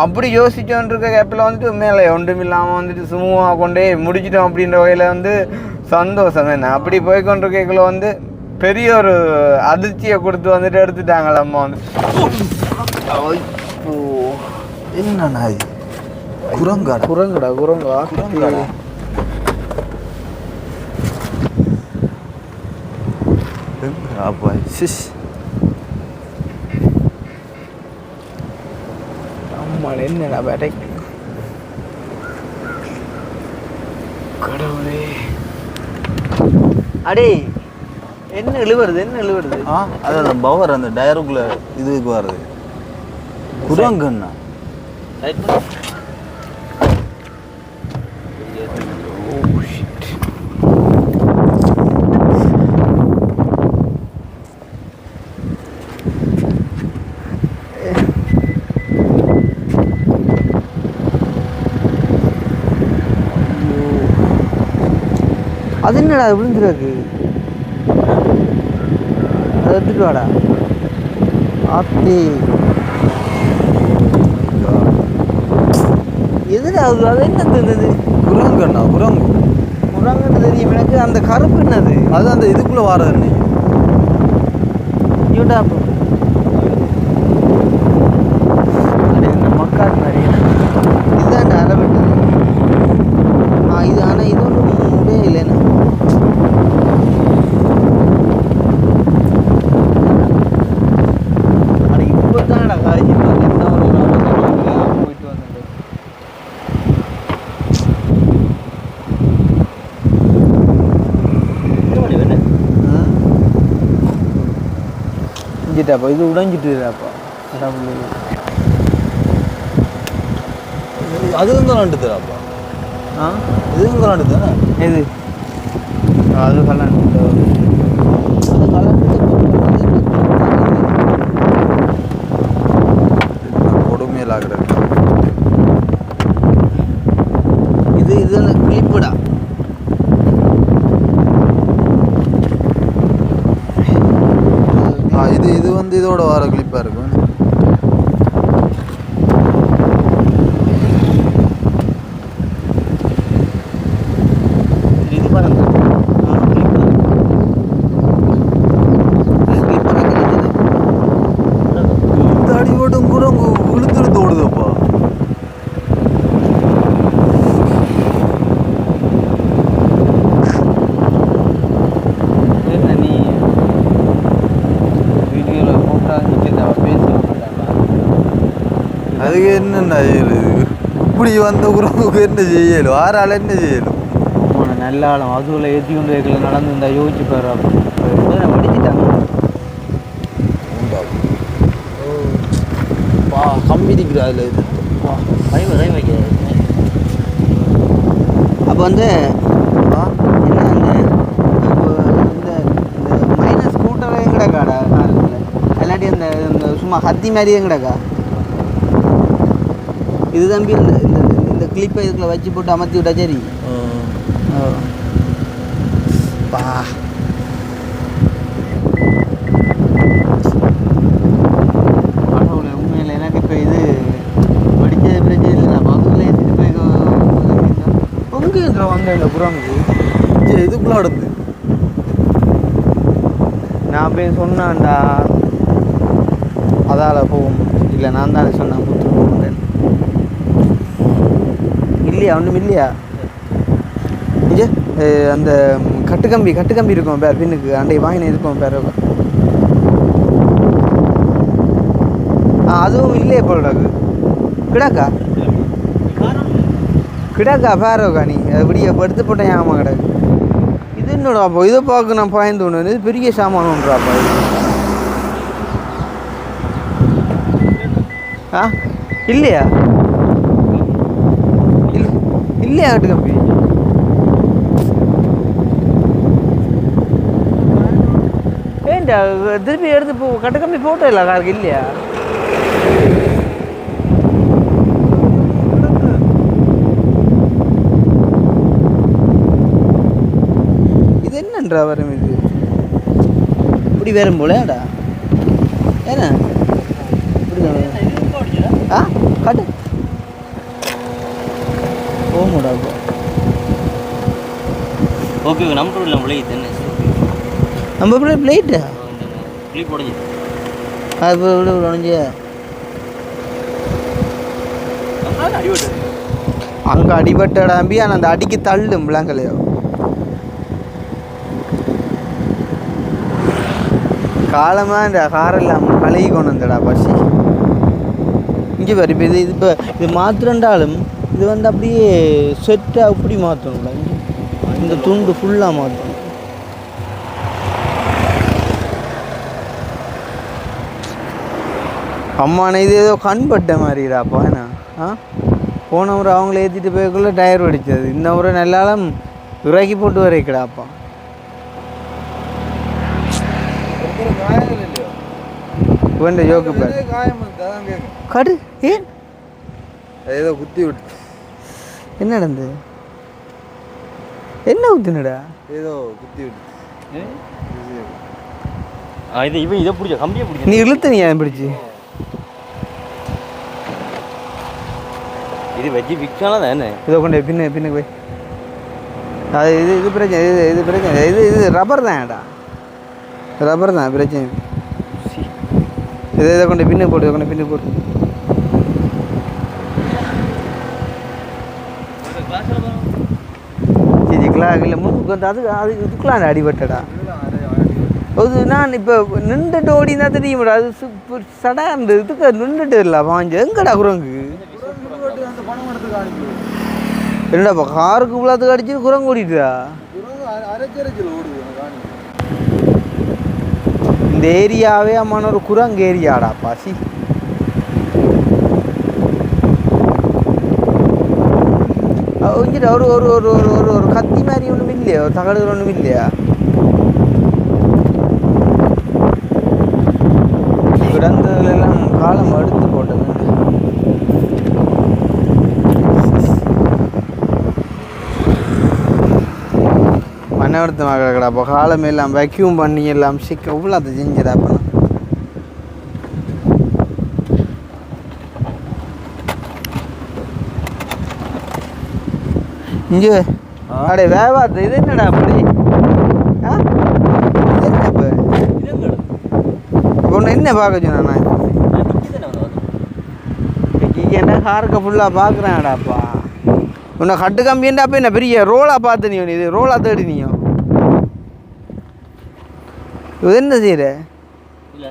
அப்படி யோசிச்சோன்னு இருக்க கேப்பில் வந்துட்டு மேலே ஒன்றும் இல்லாமல் வந்துட்டு சுமூகமாக கொண்டே முடிச்சிட்டோம் அப்படின்ற வகையில் வந்து சந்தோஷம் என்ன. அப்படி போய்கொண்டிருக்கக்குள்ள வந்து பெரிய ஒரு அதிர்ச்சியை கொடுத்து வந்துட்டு எடுத்துட்டாங்களா அம்மா வந்து. என்னண்ணா குரங்கடா குரங்கடா குரங்கா குரங்கடா அப்பா சிஸ் அம்மா என்னடா பேட்டை கடவுளே அடே என்ன இழுவுறது என்ன இழுவுறது அதான் பவர் அந்த டயருக்குள்ள இதுக்கு வருது குரங்குண்ணா. அது என்னடா விழுந்துருக்கு அதை எடுத்துட்டு வாடா ஆத்தி எதுடா அது அது என்ன தெரியுது குரங்குண்ணா குரங்கு குரங்குன்னு தெரியும் எனக்கு. அந்த கருப்பு என்னது அது அந்த இதுக்குள்ள வாரது இன்னைக்கு யூடா மக்காட்டு நிறைய இதுதான் அரைவிட்டது. இது ஆனால் இது ஒன்றும் முடியே இல்லைண்ணா. ஆனால் இப்போ தான் காய்ச்சி போயிட்டு வந்துட்டு இஞ்சிட்டாப்பா இது உடைஞ்சிட்டுப்பா. அதுவும் தான் நண்டுதாப்பா. இதுவும் தான் நண்டு தானே எது அது கல்யாணம் அது கல்யாணம் அதுக்கு என்னென்ன செய்யறது இப்படி வந்த குரங்குக்கு என்ன செய்யலும் ஆறால் என்ன செய்யலும் நல்ல ஆழம் அதுல ஏற்றி கொண்டு வைக்கல நடந்து இருந்தா யோசிச்சு பாரு அப்போ படிச்சுட்டாங்க கம்பி இருக்கிற அதில் இது அப்போ வந்து என்ன இந்த மைனஸ் ஸ்கூட்டரே கிடக்காடா காருக்குள்ள இல்லாட்டி இந்த சும்மா ஹத்தி மாதிரியே கிடக்கா இது தம்பி இந்த இந்த இந்த கிளிப்பை இதுக்குள்ள வச்சு போட்டு அமர்த்தி விட்டா சரி பா உண்மையில் எனக்கு இப்போ இது படித்தது பிரச்சனை இல்லை நான் பக்கத்தில் ஏற்றிட்டு போய் உங்க இதில் வந்த இந்த குரங்கு இதுக்குள்ள நடந்து நான் போய் சொன்னான்டா அதால் போகும் இல்லை நான் தானே சொன்னேன் புத்து போகிறேன் இல்லையா ஒன்றும் இல்லையா இங்கே அந்த கட்டுக்கம்பி இருக்கும் பேர் பின்னுக்கு அண்டை வாங்கின இருக்கும் பேர் அதுவும் இல்லையே போலடாக்கு கிடாக்கா பேரோக்கா நீ அப்படியே படுத்து போட்டேன் ஏமா கிடக்கு இது என்னோட அப்போ இதை பார்க்க நான் பாய்ந்து ஒன்று இது பெரிய சாமானுன்றாப்பா ஆ இல்லையா இல்லையா கட்டுக்கம்பி ஏன்டா திருப்பி எடுத்து கட்டுக்கம்பி போட்டோ இல்லை காருக்கு இல்லையா இது என்னன்றா வரும் இது இப்படி வரும் போலடா ஏன்னா ஆ கட்டு போமுடா ஓகே நம்ம இல்லை பிளேட் என்ன நம்ம பிளேட்டா கிளிப் உடஞ்சி அது உடஞ்சி அங்கே அடிபட்டடா அம்பி ஆனால் அந்த அடிக்கு தள்ளும் விளாங்கலையோ காலமாக இந்த காரெல்லாம் கழுகி கொண்டு வந்தடா பசி இங்கே பாரு இப்போ இது மாத்திரண்டாலும் இது வந்து அப்படியே செட்டாக அப்படி மாற்றணும்டா இந்த துண்டு ஃபுல்லாக மாற்றணும் அம்மான இது ஏதோ கண்பட்ட மாதிரிடாப்பா என்ன போன முறை அவங்கள ஏற்றிட்டு போய்க்குள்ளே டயர் வெடிச்சது இந்த முறை நல்லாலும் இறக்கி போட்டு வரைக்கடாப்பா வேண்ட யோக்கு பேர் கடு ஏன் ஏதோ குத்தி விட்டு என்ன நடந்தது என்ன ஊத்துனடா ஏதோ குத்தி விட்டு இது இவன் இதை பிடிச்ச கம்பியை பிடிச்ச நீ இழுத்து நீ ஏன் பிடிச்சி இது வெஜ்ஜி விற்கான தானே இதை கொண்டு பின்னுக்கு போய் அது இது பிரச்சனை இது பிரச்சனை இது ரப்பர் தான்டா ரப்பர் தான் பிரச்சனை இதை கொண்டு பின்னு போட்டு கொண்டு பின்னு போட்டு சரி இல்லை முன்னுக்கு வந்து அது இதுக்கெலாம் அடிபட்டடா அது நான் இப்போ நின்றுட்டு ஓடினா தெரியுமாடா அது சடா அந்த இதுக்கு நின்றுட்டு இல்லை வாஞ்சு எங்கடா குரங்கு என்னடாப்பா காருக்கு இவ்வளோத்துக்கு அடிச்சு குரங்கு ஓடிட்டுதா இந்த ஏரியாவே அம்மான ஒரு குரங்கு ஏரியாடா பாசி ஒரு ஒரு ஒரு ஒரு ஒரு ஒரு கத்தி மாதிரி ஒன்றும் இல்லையா ஒரு தகடுகள் ஒன்றும் இல்லையா கிடந்ததுலாம் காலம் எடுத்து போட்டது மனவர்த்தமாக கிடக்கடா அப்போ காலம் எல்லாம் வேக்யூம் பண்ணி எல்லாம் சிக்க இவ்வளோ அதை செஞ்சிடா அப்போ இங்கே அடே வேவாத்து இது என்னடா அப்படி ஆ இது என்ன இப்போ இப்போ ஒன்று என்ன பார்க்க சொன்னா நான் என்ன காருக்கு ஃபுல்லாக பார்க்குறேன்டாப்பா உன்னை கட்டு கம்பியண்டாப்பா என்ன பெரிய ரோலாக பார்த்து நீ இது ரோலாக தேடி நீயும் இது என்ன செய்கிற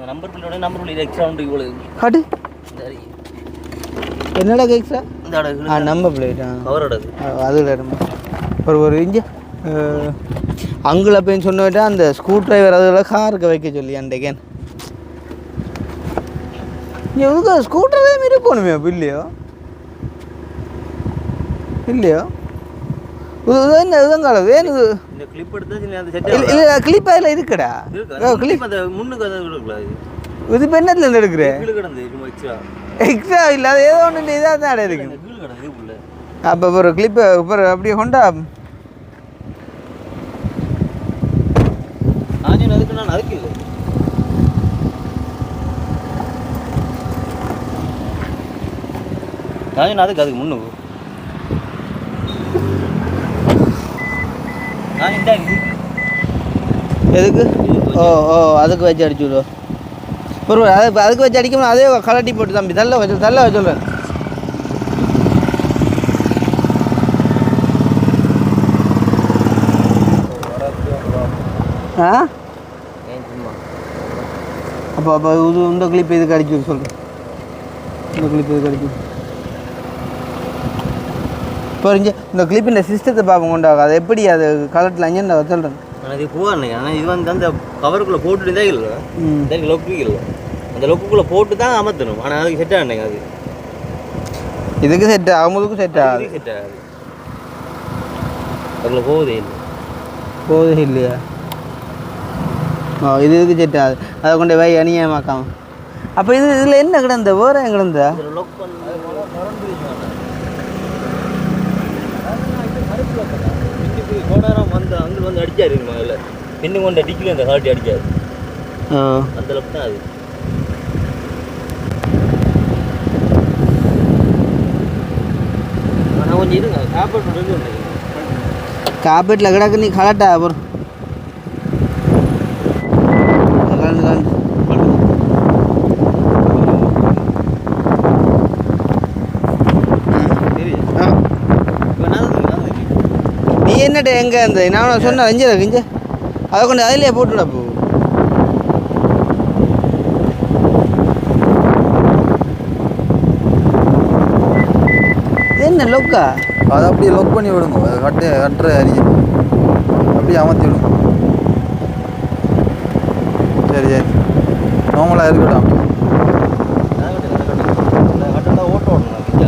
நம்பர் எக்ஸ்ட்ரா உண்டு இவ்வளோ காட்டு என்னடா கேக்ஸா இந்த அடகு நம்ப பிளேட்டா கவர் அடகு அதில் ஒரு இஞ்சி அங்குள்ள போய் சொன்னிட்டா அந்த ஸ்க்ரூ டிரைவர் அதில் காருக்கு வைக்க சொல்லி அன்றைக்கேன் எதுக்கு ஸ்க்ரூ டிரைவர் மாரி போகணுமே அப்போ இல்லையோ இல்லையோ என்ன இதுங்கால வேணுது இந்த கிளிப் எடுத்தா அந்த இல்லை கிளிப் அதில் இருக்குடா கிளிப் அந்த முன்னுக்கு அதை கொடுக்கல இது இப்போ என்னத்துலேருந்து எடுக்கிறேன் கீழே கிடந்து சும்மா எக்ஸ்ட்ரா எக்ஸ்ட்ரா இல்லை அது ஏதோ ஒன்று இதாக தான் இருக்கு கீழே கிடந்து உள்ள அப்போ ஒரு கிளிப்பு இப்போ அப்படியே கொண்டா நான் அதுக்கு இல்லை அதுக்கு முன்னுக்கு எதுக்கு ஓ அதுக்கு வச்சு அடிச்சுடுவோம் ஒரு அதுக்கு வச்சு அடிக்கணும் அதே கலட்டி போட்டு தம்பி தள்ள வச்சு சொல்கிறேன் ஆ அப்போ இது இந்த கிளிப் இதுக்கு அடிச்சு சொல்கிறேன் இந்த கிளிப் இதுக்கு அடிச்சு இப்போ இந்த கிளிப்பின் சிஸ்டத்தை பார்ப்போம் கொண்டாகும் அது எப்படி அது கலட்டில் அஞ்சு சொல்கிறேன் ஆனால் இது போவாருங்க ஆனால் இது வந்து அந்த கவருக்குள்ளே போட்டுட்டே இல்லை லொக்கு இல்லை அந்த லொக்குக்குள்ளே போட்டு தான் அமர்த்தணும் ஆனால் அதுக்கு செட் ஆகணுங்க அது இதுக்கு செட் ஆகும்போதுக்கும் செட் ஆகுது செட் ஆகாது அதில் போவதே இல்லை போவதே இல்லையா இதுக்கு செட் ஆகுது அதை கொண்டு போய் அநியாயமாக்காம அப்போ இதில் என்ன கிடந்த வேறு என் கிடந்தா லொக் கோடாரம் வந்து அங்கே வந்து அடிச்சாரு இல்லை பின்னு கொண்டு அடிக்கல அந்த காட்டி அடிக்காது அந்த லொக் தான் அது ஆனால் கொஞ்சம் இருங்க காப்பீட்டில் கிடக்கு நீ கலட்டா அப்புறம் நீ என்னட்ட எங்கே இருந்த நான் சொன்னேன் கிஞ்ச அதை கொண்டு அதிலே போட்டுடா போ என்ன லொக்கா அதை அப்படியே லொக் பண்ணி விடுங்க அதை கட்டுற அரிய அப்படியே அமர்த்தி விடுங்க சரி சரி நார்மலாக இருக்கட்டும்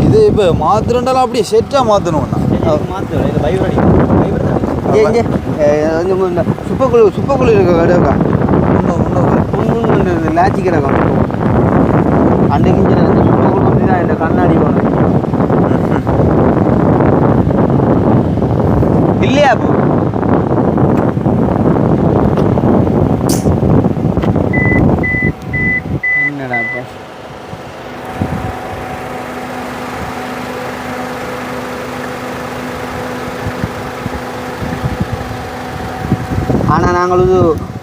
இது இப்போ மாத்திரண்டாலும் அப்படியே செட்டாக மாற்றணும்ண்ணா இந்த சுப்பக்குழு இருக்க கிடக்கா முன்னு லாச்சி கிடக்கும் அன்றைக்கு இந்த சுப்பக்குழு வந்து தான் இந்த கண்ணாடி வேணும் இல்லையா அப்போ என்னடா அப்போ ஆனால் நாங்கள் இது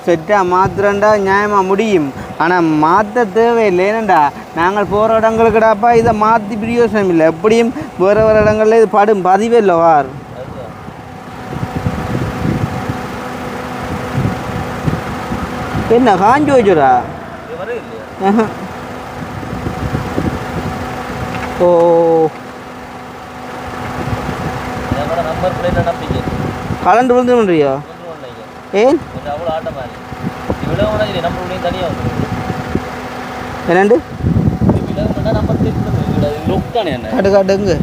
செட்டாக மாத்திரண்டா நியாயமாக முடியும் ஆனால் மாற்ற தேவையில்லை ஏனண்டா நாங்கள் போகிற இடங்களுக்குடாப்பா இதை மாற்றி பிரயோசனம் இல்லை எப்படியும் வேறு இடங்களில் இது பதிவே இல்லை வார் என்ன காஞ்சி வச்சுடா ஓ கலண்டு விழுந்துறியோ ஏன் என்னண்டு காட்டு காட்டுங்க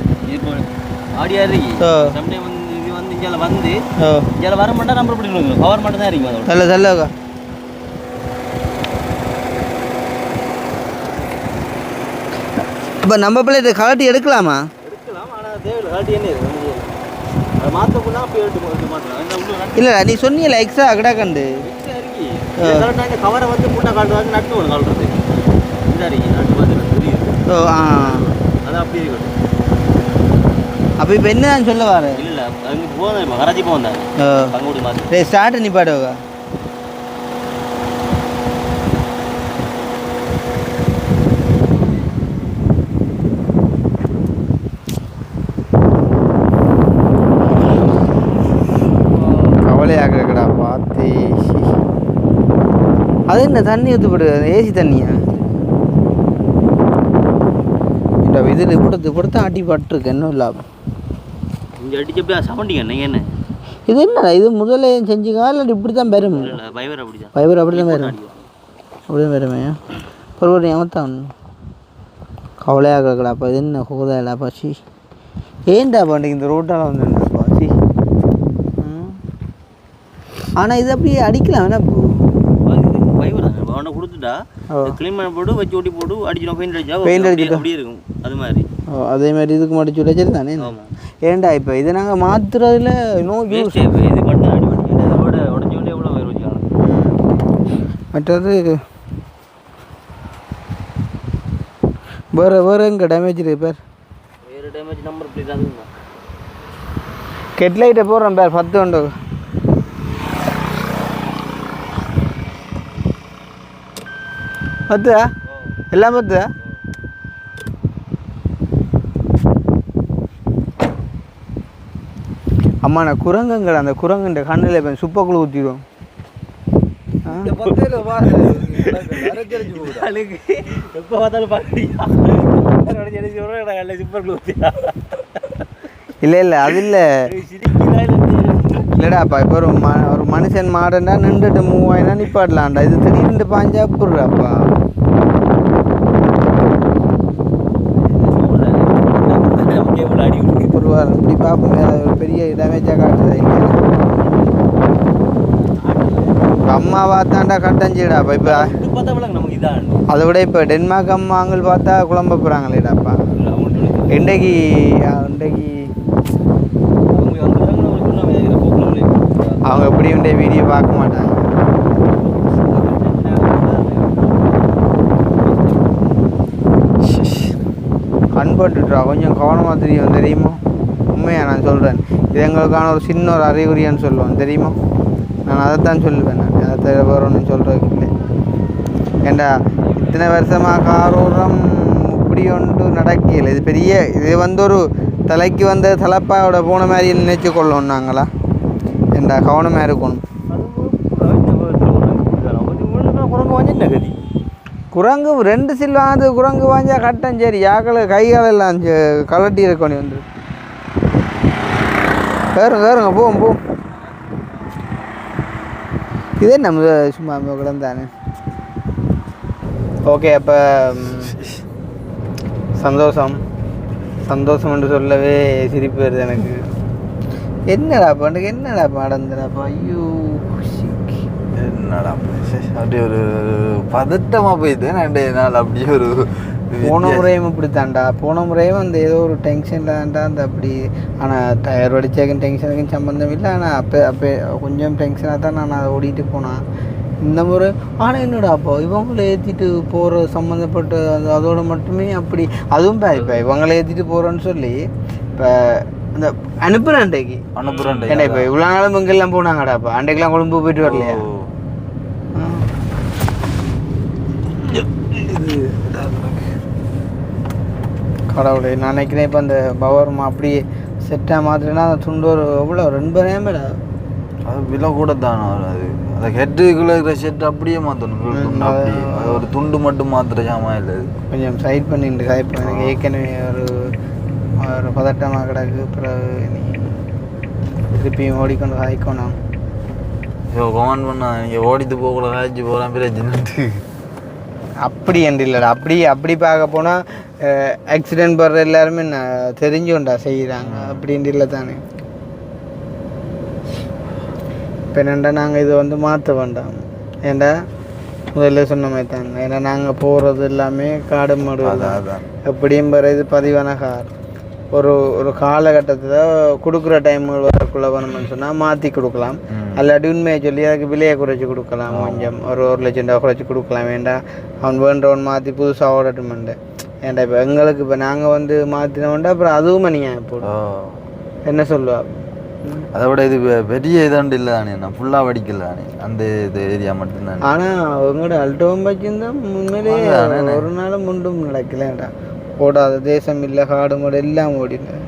நல்ல நல்லக்கா இப்போ நம்ம பிள்ளைகிட்ட கலட்டி எடுக்கலாமா இல்லைடா நீ சொன்னீல எக்ஸ்ட்ரா கிடக்கண்டு கவரை வந்து முன்ன காட்டுறது நட்டு ஒன்று காட்டுறது ஓ ஆ அது அப்படி இருக்கட்டும் அப்போ இப்போ என்ன சொல்ல வர இல்லை அங்கே போனேன் கராச்சி போனேன் பங்குடி மாதிரி ஸ்டார்ட் நிப்பாடுவா கவலையாக பார்த்து அது என்ன தண்ணி ஊற்றப்படுது ஏசி தண்ணியா இதில் இப்படி அடி பட்டிருக்கு என்ன லாபம் இங்கே அடிச்சு அப்படியே சவுண்டிங்க நீங்கள் என்ன இது என்ன இது முதல்ல செஞ்சுக்கா இல்லை இப்படி தான் பெரும் பைவர் அப்படிதான் பைபர் அப்படி தான் பெரும் அப்படி தான் பெருமையா ஒரு ஏமத்தான் கவலையாக கிடக்கலாப்பா இது என்ன ஹோதாப்பா சி ஏன்டா பாண்டிங்க இந்த ரோட்டால் வந்துப்பா சி ஆனால் இது அப்படியே அடிக்கலாம் வேணா பைவர் அவனை கொடுத்துட்டா க்ளீன் பண்ண போட்டு வச்சு ஓட்டி போட்டு அடிச்சிடும் பெயிண்ட் அடிச்சுட்டோம் அப்படியே இருக்கும் அது மாதிரி அதே மாதிரி இதுக்கு மட்டும் சொல்ல சரி தானே ஏன்டா இப்போ இதை நாங்கள் மாற்றுறதுல நோ யூஸ் இது மட்டும் அடி பண்ணி இதோட உடச்சி விட்டு எவ்வளோ வயிறு வச்சுக்காங்க மற்றது வேறு எங்கே டேமேஜ் இருக்கு பேர் வேறு டேமேஜ் நம்பர் ப்ளீஸ் அதுங்க கெட்லைட்டை போடுறேன் பேர் 10 உண்டு பத்துதா எல்லாம் பத்துதா அம்மா நான் குரங்குங்கிற அந்த குரங்குன்ற கண்ணில் இப்போ சுப்பக்குழு ஊற்றிடுவோம் எப்போ பார்த்தாலும் பார்க்குறீங்க இல்லை அது இல்லை இல்லைடாப்பா இப்போ ஒரு மனுஷன் மாடன்னா நின்றுட்டு மூவ் ஆயினா நிப்பாடலாம்டா இது திடீர்னு பாஞ்சா புடுறாப்பா புடுவார் இப்படி பார்ப்போம் ஒரு பெரிய டேமேஜாக காட்டுதா இல்லை அம்மா பார்த்தாண்டா கட்டஞ்சிடாப்பா இப்போ நமக்கு இதான் அதை விட இப்போ டென்மார்க் அம்மாங்கள் பார்த்தா குழம்ப போகிறாங்களேடாப்பா இன்றைக்கு அவங்க எப்படி வீடியோ பார்க்க மாட்டாங்க கண்பட்டுட்டா கொஞ்சம் கவனமாக தெரியும் தெரியுமா உண்மையாக நான் சொல்கிறேன் இது எங்களுக்கான ஒரு சின்ன ஒரு அறிகுறியான்னு சொல்லுவேன் தெரியுமா நான் அதைத்தான் சொல்லுவேன் நான் அதை தவிர வேறு ஒன்றும் சொல்கிறதுக்கு இல்லை ஏண்டா இத்தனை வருஷமாக காரோரம் இப்படி ஒன்று நடக்கல இது பெரிய இது ஒரு தலைக்கு தலைப்பாவோட போன மாதிரி நினைச்சு கொள்ளணும் நாங்களா ஏண்டா கவனமாக இருக்கணும் குரங்கு 2 சில் வாங்குது குரங்கு வாஞ்சா கட்டம் சரி யாக்களை கைகாலெல்லாம் கலட்டி இருக்கணும் வேறுங்க போவோம் இதே நம்ம சும்மா கிடந்தானே ஓகே அப்போ சந்தோஷம் என்று சொல்லவே சிரிப்பு வருது எனக்கு என்னடாப்பா நடந்துடாப்பா ஐயோ என்னடா அப்படி ஒரு பதட்டமாக போயிட்டு நாள் அப்படியே ஒரு போன முறையும் போன முறையும் அந்த ஏதோ ஒரு டென்ஷனில் தான்டா அந்த அப்படி ஆனால் டயர் வடிச்சாக்கும் டென்ஷனுக்கும் சம்மந்தம் இல்லை ஆனால் அப்போ கொஞ்சம் டென்ஷனாக தான் நான் அதை ஓடிட்டு போனேன் இந்த முறை ஆனால் என்னடாப்பா இவங்களை ஏற்றிட்டு போகிற சம்மந்தப்பட்ட அதோட மட்டுமே அப்படி அதுவும் இப்போ இவங்களை ஏற்றிட்டு போகிறோன்னு சொல்லி இப்போ இந்த அனுப்புகிறேன் ஏன்னா இப்போ இவ்வளோ நாளும் இங்கெல்லாம் போனாங்கடாப்பா அன்றைக்கெல்லாம் கொழும்பு போயிட்டு வரலையா கடவுளே நான் நினைக்கிறேன் இப்போ அந்த பவர்மா அப்படியே செட்டாக மாத்திரன்னா அந்த துண்டு ஒரு எவ்வளோ 2 நேரம் அது விலை கூட தானே அது அந்த ஹெட்டுக்குள்ளே இருக்கிற செட் அப்படியே மாற்றணும் அது ஒரு துண்டு மட்டும் மாத்திர ஜாமான் இல்லை கொஞ்சம் சைட் பண்ணிட்டு சாய்ப்போம் எனக்கு ஏற்கனவே ஒரு பதட்டமாக கிடக்கு பிறகு நீ திருப்பியும் ஓடிக்கொண்டு சாய்க்கணும் கமெண்ட் பண்ணா நீங்கள் ஓடிட்டு போகக்கூட காய்ச்சி போகிறேன் பிரச்சனை அப்படி என்று இல்லைடா அப்படி பார்க்க போனால் ஆக்சிடென்ட் படுற எல்லாருமே நான் தெரிஞ்சுண்டா செய்கிறாங்க அப்படின்ட்டு இல்லை தானே இப்போ என்னண்டா நாங்கள் இதை மாற்ற வேண்டாம் ஏண்டா முதல்ல சொன்ன மாதிரி தாங்க ஏன்னா நாங்கள் போகிறது எல்லாமே காடு மாடு எப்படியும் இது பதிவான கார் ஒரு காலகட்டத்தில் கொடுக்குற டைமுகள் வரக்குள்ள வேணும்னு சொன்னால் மாற்றி கொடுக்கலாம் அல்லாட்டி உண்மையை சொல்லி அதுக்கு விலையை குறைச்சி கொடுக்கலாம் கொஞ்சம் ஒரு 1 லட்சம் ரூபா குறைச்சி கொடுக்கலாம் வேண்டாம் அவன் வேண்டவன் மாற்றி புதுசாக ஓடட்டுமெண்டு ஏன்டா இப்போ எங்களுக்கு இப்போ நாங்கள் மாற்றினோம்டா அப்புறம் அதுவும் நீங்கள் போடும் என்ன சொல்லுவா அதை விட இது பெரிய இதாண்டு இல்லை தானே நான் ஃபுல்லாக வடிக்கல தானே அந்த இது ஏரியா மட்டும்தான் ஆனால் அவங்களோட அல்டோவும் வச்சுருந்தா உண்மையிலே ஒரு நாள் முண்டும் நடக்கலடா ஓடாத தேசம் இல்லை காடு மாடு எல்லாம் ஓடினேன்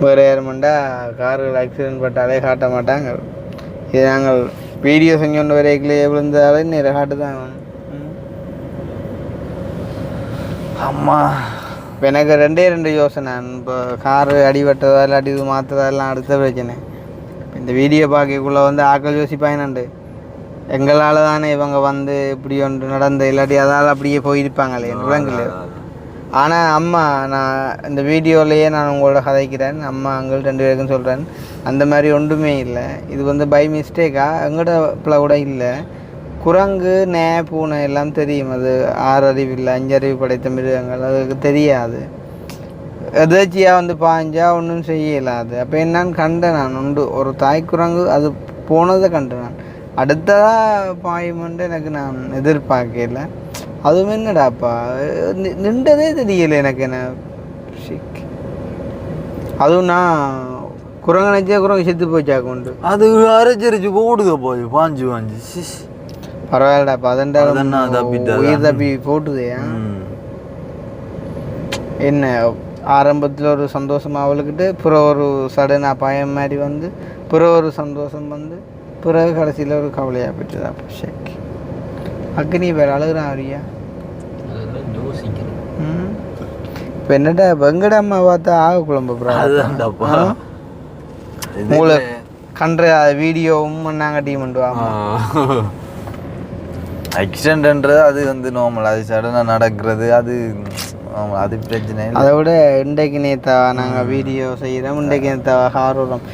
வேறு யாருமெண்டா கார்கள் ஆக்சிடென்ட் பட்டாலே காட்ட மாட்டாங்க இது நாங்கள் வீடியோ செஞ்சு கொண்டு வரைக்கிலே விழுந்தாலே நேரம் காட்டு தான் அம்மா இப்போ எனக்கு 2 யோசனை. இப்போ காரு அடிபட்டதா இல்லாட்டி இது மாற்றுறதா எல்லாம் அடுத்த பிரச்சனை. இந்த வீடியோ பார்க்கக்குள்ளே வந்து ஆக்கள் யோசிப்பாயினண்டு எங்களால் தானே இவங்க வந்து இப்படி ஒன்று நடந்து இல்லாட்டி அதால் அப்படியே போயிருப்பாங்களே விலங்குல. ஆனால் அம்மா நான் இந்த வீடியோலையே நான் உங்களோட கதைக்கிறேன். அம்மா அங்கள் 2 பேருக்கும் சொல்கிறேன், அந்த மாதிரி ஒன்றுமே இல்லை. இது வந்து பை மிஸ்டேக்காக எங்கள்கிட்ட பிள்ளை கூட இல்லை. குரங்கு பூனை எல்லாம் தெரியும். அது 6 அறிவு இல்லை 5 அறிவு படைத்த மிருகங்கள். அதுக்கு தெரியாது. எதாச்சியாக வந்து பாஞ்சா ஒன்றும் செய்யலாது. அப்போ என்னான்னு கண்டேன் நான் உண்டு ஒரு தாய் குரங்கு அது போனதை கண்டேன் நான். அடுத்ததாக பாயுமென்று எனக்கு நான் எதிர்பார்க்கல. அதுவும் என்னடாப்பா நின்றதே தெரியலை எனக்கு. என்ன அதுவும் நான் குரங்கு நினச்சா குரங்கு செத்து போச்சா கொண்டு அது அரைச்சரிச்சு போடுத போய் பாஞ்சு பரவாயில்லடாப்பா. அதெண்டா உயிர் தப்பி போட்டுதே. என்ன ஆரம்பத்தில் ஒரு சந்தோஷம் அவளுக்கிட்டு பிற ஒரு சடன் அபாயம் மாதிரி வந்து பிற ஒரு சந்தோஷம் வந்து பிறகு கடைசியில் ஒரு கவலையாக போயிட்டுதாப்பா. ஷேக் அக்னி வேறு அழுகுறான் அறியா. இப்போ என்னடா வெங்கட அம்மா பார்த்தா ஆக குழம்பு அதுதான்டாப்பா. உங்களை கண்ட வீடியோவும் பண்ணாங்க டீம் பண்ணுவாங்க. ஆக்சிடென்ட்ன்றது அது வந்து நார்மல். அது சடனாக நடக்கிறது அது அது பிரச்சனை. அதை விட இன்றைக்கு நேத்தா நாங்கள் வீடியோ செய்கிறோம். இன்றைக்கு நேத்தா ஹாரோரம்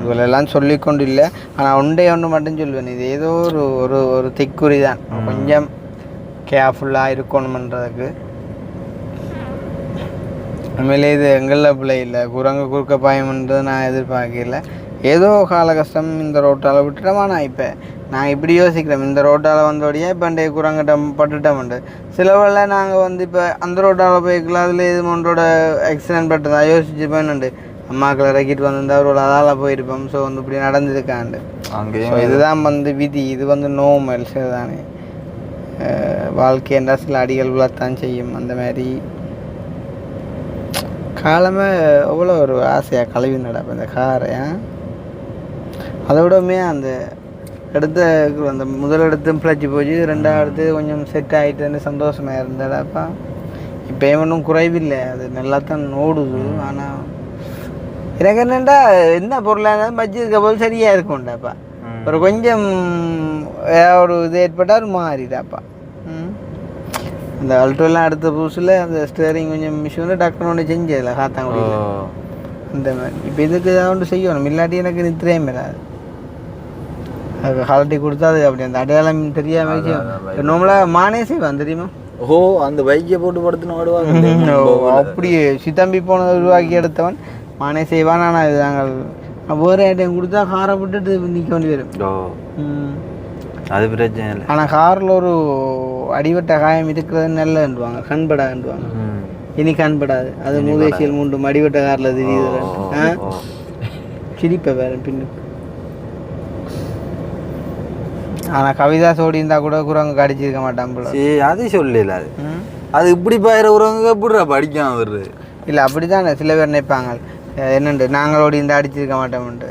இவளெல்லாம் சொல்லிக்கொண்டு இல்லை. ஆனால் ஒன்று மட்டும் சொல்லுவேன், இது ஏதோ ஒரு ஒரு திக்குறி தான். கொஞ்சம் கேர்ஃபுல்லாக இருக்கணுமன்றதுக்கு. உண்மையிலே இது எங்களில் பிள்ளை இல்லை. குரங்கு குறுக்க பாயம்ன்றது நான் எதிர்பார்க்கல. ஏதோ கால கஷ்டம் இந்த ரோட்டால் விட்டுட்டோமா. நான் இப்போ நான் இப்படி யோசிக்கிறேன், இந்த ரோட்டால் வந்தோடையே இப்போ இன்றைய குரங்கிட்ட பட்டுட்டோம்ண்டு. சிலவெல்லாம் நாங்கள் வந்து இப்போ அந்த ரோட்டால் போய்க்கலாம், அதில் இது ஒன்றோட ஆக்சிடென்ட் பட்டதா யோசிச்சு போயினுண்டு. அம்மாக்களை இறக்கிட்டு வந்திருந்தா ஒரு அதால் போயிருப்போம். ஸோ வந்து இப்படி நடந்திருக்காண்டு. ஸோ இதுதான் வந்து விதி. இது வந்து நோமல் சரிதானே. வாழ்க்கைன்றா சில அடிகள் விழத்தான் செய்யும். அந்த மாதிரி காலமே எவ்வளோ ஒரு ஆசையாக கழுவி நடப்பேன் இந்த காரை. அதை விடமே அந்த எடுத்த அந்த முதலிடத்தும் பிழைச்சி போச்சு, 2வது கொஞ்சம் செட் ஆகிட்டு சந்தோஷமாக இருந்தடாப்பா. இப்போ ஒன்றும் குறைவில்லை, அது நல்லா தான் ஓடுது. ஆனால் எனக்கு என்னென்னா என்ன பொருளாக இருந்தாலும் வச்சிருக்க போது சரியாக இருக்கும்டாப்பா. ஒரு கொஞ்சம் ஒரு இது ஏற்பட்டால் மாறிடாப்பா. அந்த அல்ட்ரெல்லாம் அடுத்த புதுசில் அந்த ஸ்டேரிங் கொஞ்சம் மிஷின் டக்குன்னு ஒன்று செஞ்சதில்ல காத்தாங்குடியில் அந்த மாதிரி. இப்போ இதுக்கு ஏதாவது ஒன்று செய்யணும், இல்லாட்டி எனக்கு நித்திரையே மேலாது. அது ஹாலிட்டி கொடுத்தா அது அப்படி அந்த அடையாளம் தெரியாமல் நார்மலாக மானே செய்வான் தெரியுமா. ஓ அந்த பைக்கை போட்டு படுத்துன்னு ஓடுவாங்க. அப்படியே சித்தம்பி போனதை உருவாக்கி எடுத்தவன் மானே செய்வான். ஆனால் இது நாங்கள் வேறு ஐட்டம் கொடுத்தா காரை விட்டுட்டு நிற்க வேண்டி வரும். அது பிரச்சனை இல்லை. ஆனால் காரில் ஒரு அடிவட்ட காயம் இருக்கிறது நல்லன்றுவாங்க, கண்படாதுன்றுவாங்க. இனி கண்படாது. அது மூதேசியல் மூண்டும் அடிவட்ட காரில் தெரியுது. சிரிப்பை வேறு பின்னுக்கு. ஆனால் கவிதா சோடி இருந்தால் கூட குரங்கு கடிச்சிருக்க மாட்டான் போல. அது சொல்லல. அது இப்படி பாயிர குரங்கு எப்படி படிக்காம வருது. இல்லை அப்படி தானே சில பேர் நினைப்பாங்க என்னண்டு நாங்களோடு இந்த அடிச்சிருக்க மாட்டோம்ட்டு.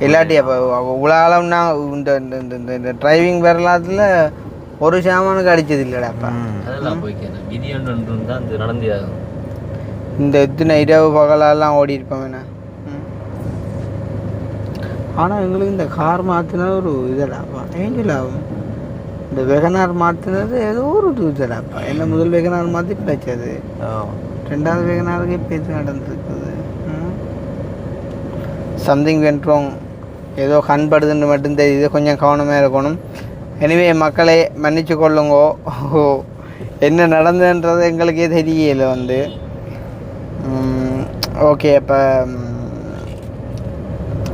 இல்லாட்டி அப்போ உலகளம்னா இந்த டிரைவிங் வரலாத்துல ஒரு சாமானுக்கு அடிச்சது இல்லைடாப்பா. இந்த இத்தனை இரவு பகலெல்லாம் ஓடி இருப்போம் என்ன. ஆனால் எங்களுக்கு இந்த கார் மாற்றினது ஒரு இதடாப்பா. ஏஞ்சல் ஆகும். இந்த வெகனார் மாற்றினது ஏதோ ஒரு இதடாப்பா. என்ன முதல் வெகனார் மாற்றி பிழைச்சது, 2வது வெகனாருக்கு இப்போ இது நடந்துருக்குது. Something went wrong. ஏதோ கண்படுதுன்னு மட்டும் தெரியுது. கொஞ்சம் கவனமாக இருக்கணும். எனவே மக்களை மன்னிச்சு கொள்ளுங்கோ. என்ன நடந்ததுன்றது எங்களுக்கே தெரியல வந்து. ஓகே அப்போ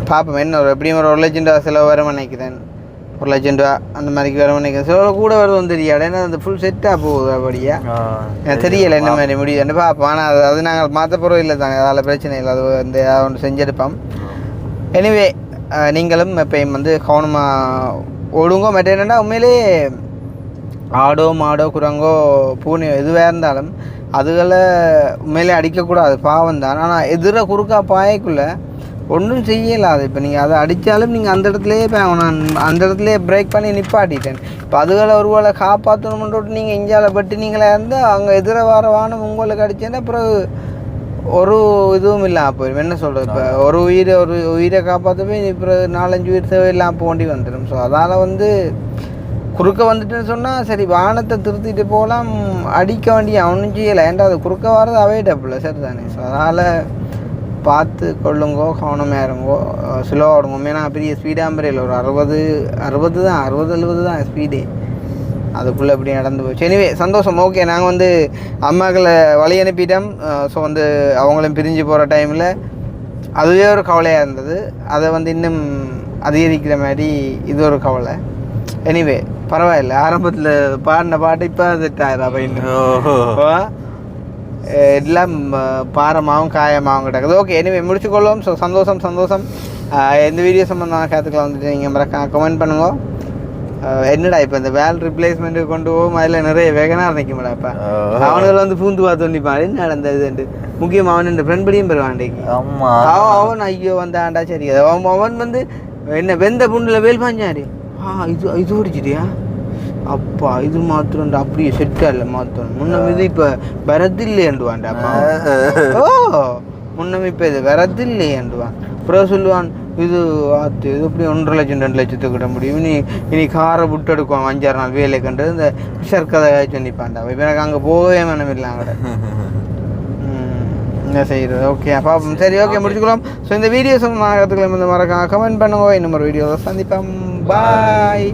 பார்ப்போம். என்ன ஒரு எப்படியும் ஒரு 1 லட்சம் ரூபா செலவு வர நினைக்கிறேன். 1 லட்சம் ரூபா அந்த மாதிரிக்கு வர நினைக்கிறேன். செலவு கூட வருதும் தெரியாது. ஏன்னா அந்த ஃபுல் செட்டாக போகுது. அப்படியா எனக்கு தெரியலை என்ன மாதிரி முடியுதுன்னு பார்ப்போம். ஆனால் அது நாங்கள் மாற்ற போகிறோம் இல்லை தானே, அதில் பிரச்சனை இல்லை. அது வந்து ஒன்று செஞ்செடுப்போம். எனிவே நீங்களும் எப்பயும் வந்து கவனமாக ஓடுங்கோ. மற்ற என்னென்னா உண்மையிலே ஆடோ மாடோ குரங்கோ பூனையோ எதுவாக இருந்தாலும் அதுகளை உண்மையிலே அடிக்கக்கூடாது, பாவம் தான். ஆனால் எதிர குறுக்கா பாயக்குள்ளே ஒன்றும் செய்யலாது. இப்போ நீங்கள் அதை அடித்தாலும் நீங்கள் அந்த இடத்துலையே நான் அந்த இடத்துலையே பிரேக் பண்ணி நிப்பாட்டிட்டேன். இப்போ அதுகளை ஒரு வேளை காப்பாற்றணும்ன்ட்டு நீங்கள் இஞ்சால பட்டு நீங்களே இருந்து அங்கே எதிர வர வானம் உங்களுக்கு அடிச்சேன்னா அப்புறம் ஒரு இதுவும் இல்லாமல் போயிடும். என்ன சொல்கிறது, இப்போ ஒரு உயிரை காப்பாற்றவே இப்போ 4-5 உயிர் தேவையில்லாமல் போண்டி வந்துடும். ஸோ அதால் வந்து குறுக்க வந்துட்டுன்னு சொன்னால் சரி வானத்தை திருத்திட்டு போகலாம், அடிக்க வேண்டிய அவனும் செய்யலை. ஏன்டா அது குறுக்க வர்றது அவைடபிள் சரி தானே. ஸோ அதனால் பார்த்து கொள்ளுங்கோ, கவனமாக இருங்கோ, ஸ்லோவாக விடுங்க. ஏன்னா பெரிய ஸ்பீடாக ஒரு 60-70 தான் ஸ்பீடு. அதுக்குள்ளே இப்படி நடந்து போச்சு. எனிவே சந்தோஷம். ஓகே, நாங்கள் வந்து அம்மாக்களை வழி அனுப்பிட்டோம். ஸோ வந்து அவங்களும் பிரிஞ்சு போகிற டைமில் அதுவே ஒரு கவலையாக இருந்தது. அதை வந்து இன்னும் அதிகரிக்கிற மாதிரி இது ஒரு கவலை. எனிவே பரவாயில்ல, ஆரம்பத்தில் பாடின பாட்டு இப்போ செட் ஆயிரம் இன்னும் எல்லாம் பாரமாகவும் காயமாகவும் கிடக்குது. Okay, anyway முடிச்சுக்கொள்வோம். ஸோ சந்தோஷம். எந்த வீடியோ சம்மந்தமாக கேத்துக்கலாம் வந்துட்டு நீங்கள் மறக்காம கமெண்ட் பண்ணுங்க. என்னடா இப்போ இந்த வேல் ரிப்ளேஸ்மெண்ட்டு கொண்டு போகும் அதில் நிறைய வேகனாக நிற்கும்டா. இப்போ அவனுகள் வந்து பூந்து பார்த்து நிற்பான் என்ன நடந்ததுன்ட்டு. முக்கியமாக அவன் இந்த ஃப்ரெண்ட் படியும் பெறுவான்டைக்கு. அவன் ஐயோ வந்தாண்டா சரி. அவன் வந்து என்ன வெந்த புண்ணில் வேல் பாஞ்சாரு. இது ஓடிச்சிட்டியா அப்பா, இது மாத்திரம்டா அப்படியே செட்டாக இல்லை மாத்திரம். முன்னம் இது இப்போ வரதில்லையேண்டுவான்டாப்பா. முன்னம் இப்போ இது வரதில்லையேண்டுவான். அப்புறம் சொல்லுவான் இது இது எப்படி 1.5 லட்சம் 2 லட்சத்துக்கு கிட்ட முடியும். இனி காரை விட்டு எடுக்குவான் 5-6 நாள் வேலை கண்டு இந்த சர்க்கதை சொன்னிப்பான்டா. இப்போ எனக்கு அங்கே போகவே மனம் இல்லை அங்கே என்ன செய்கிறது. ஓகே அப்பா சரி, ஓகே முடிச்சுக்கலாம். ஸோ இந்த வீடியோஸ் மறக்காம கமெண்ட் பண்ணுங்க. இன்னும் ஒரு வீடியோவை சந்திப்போம். பாய்.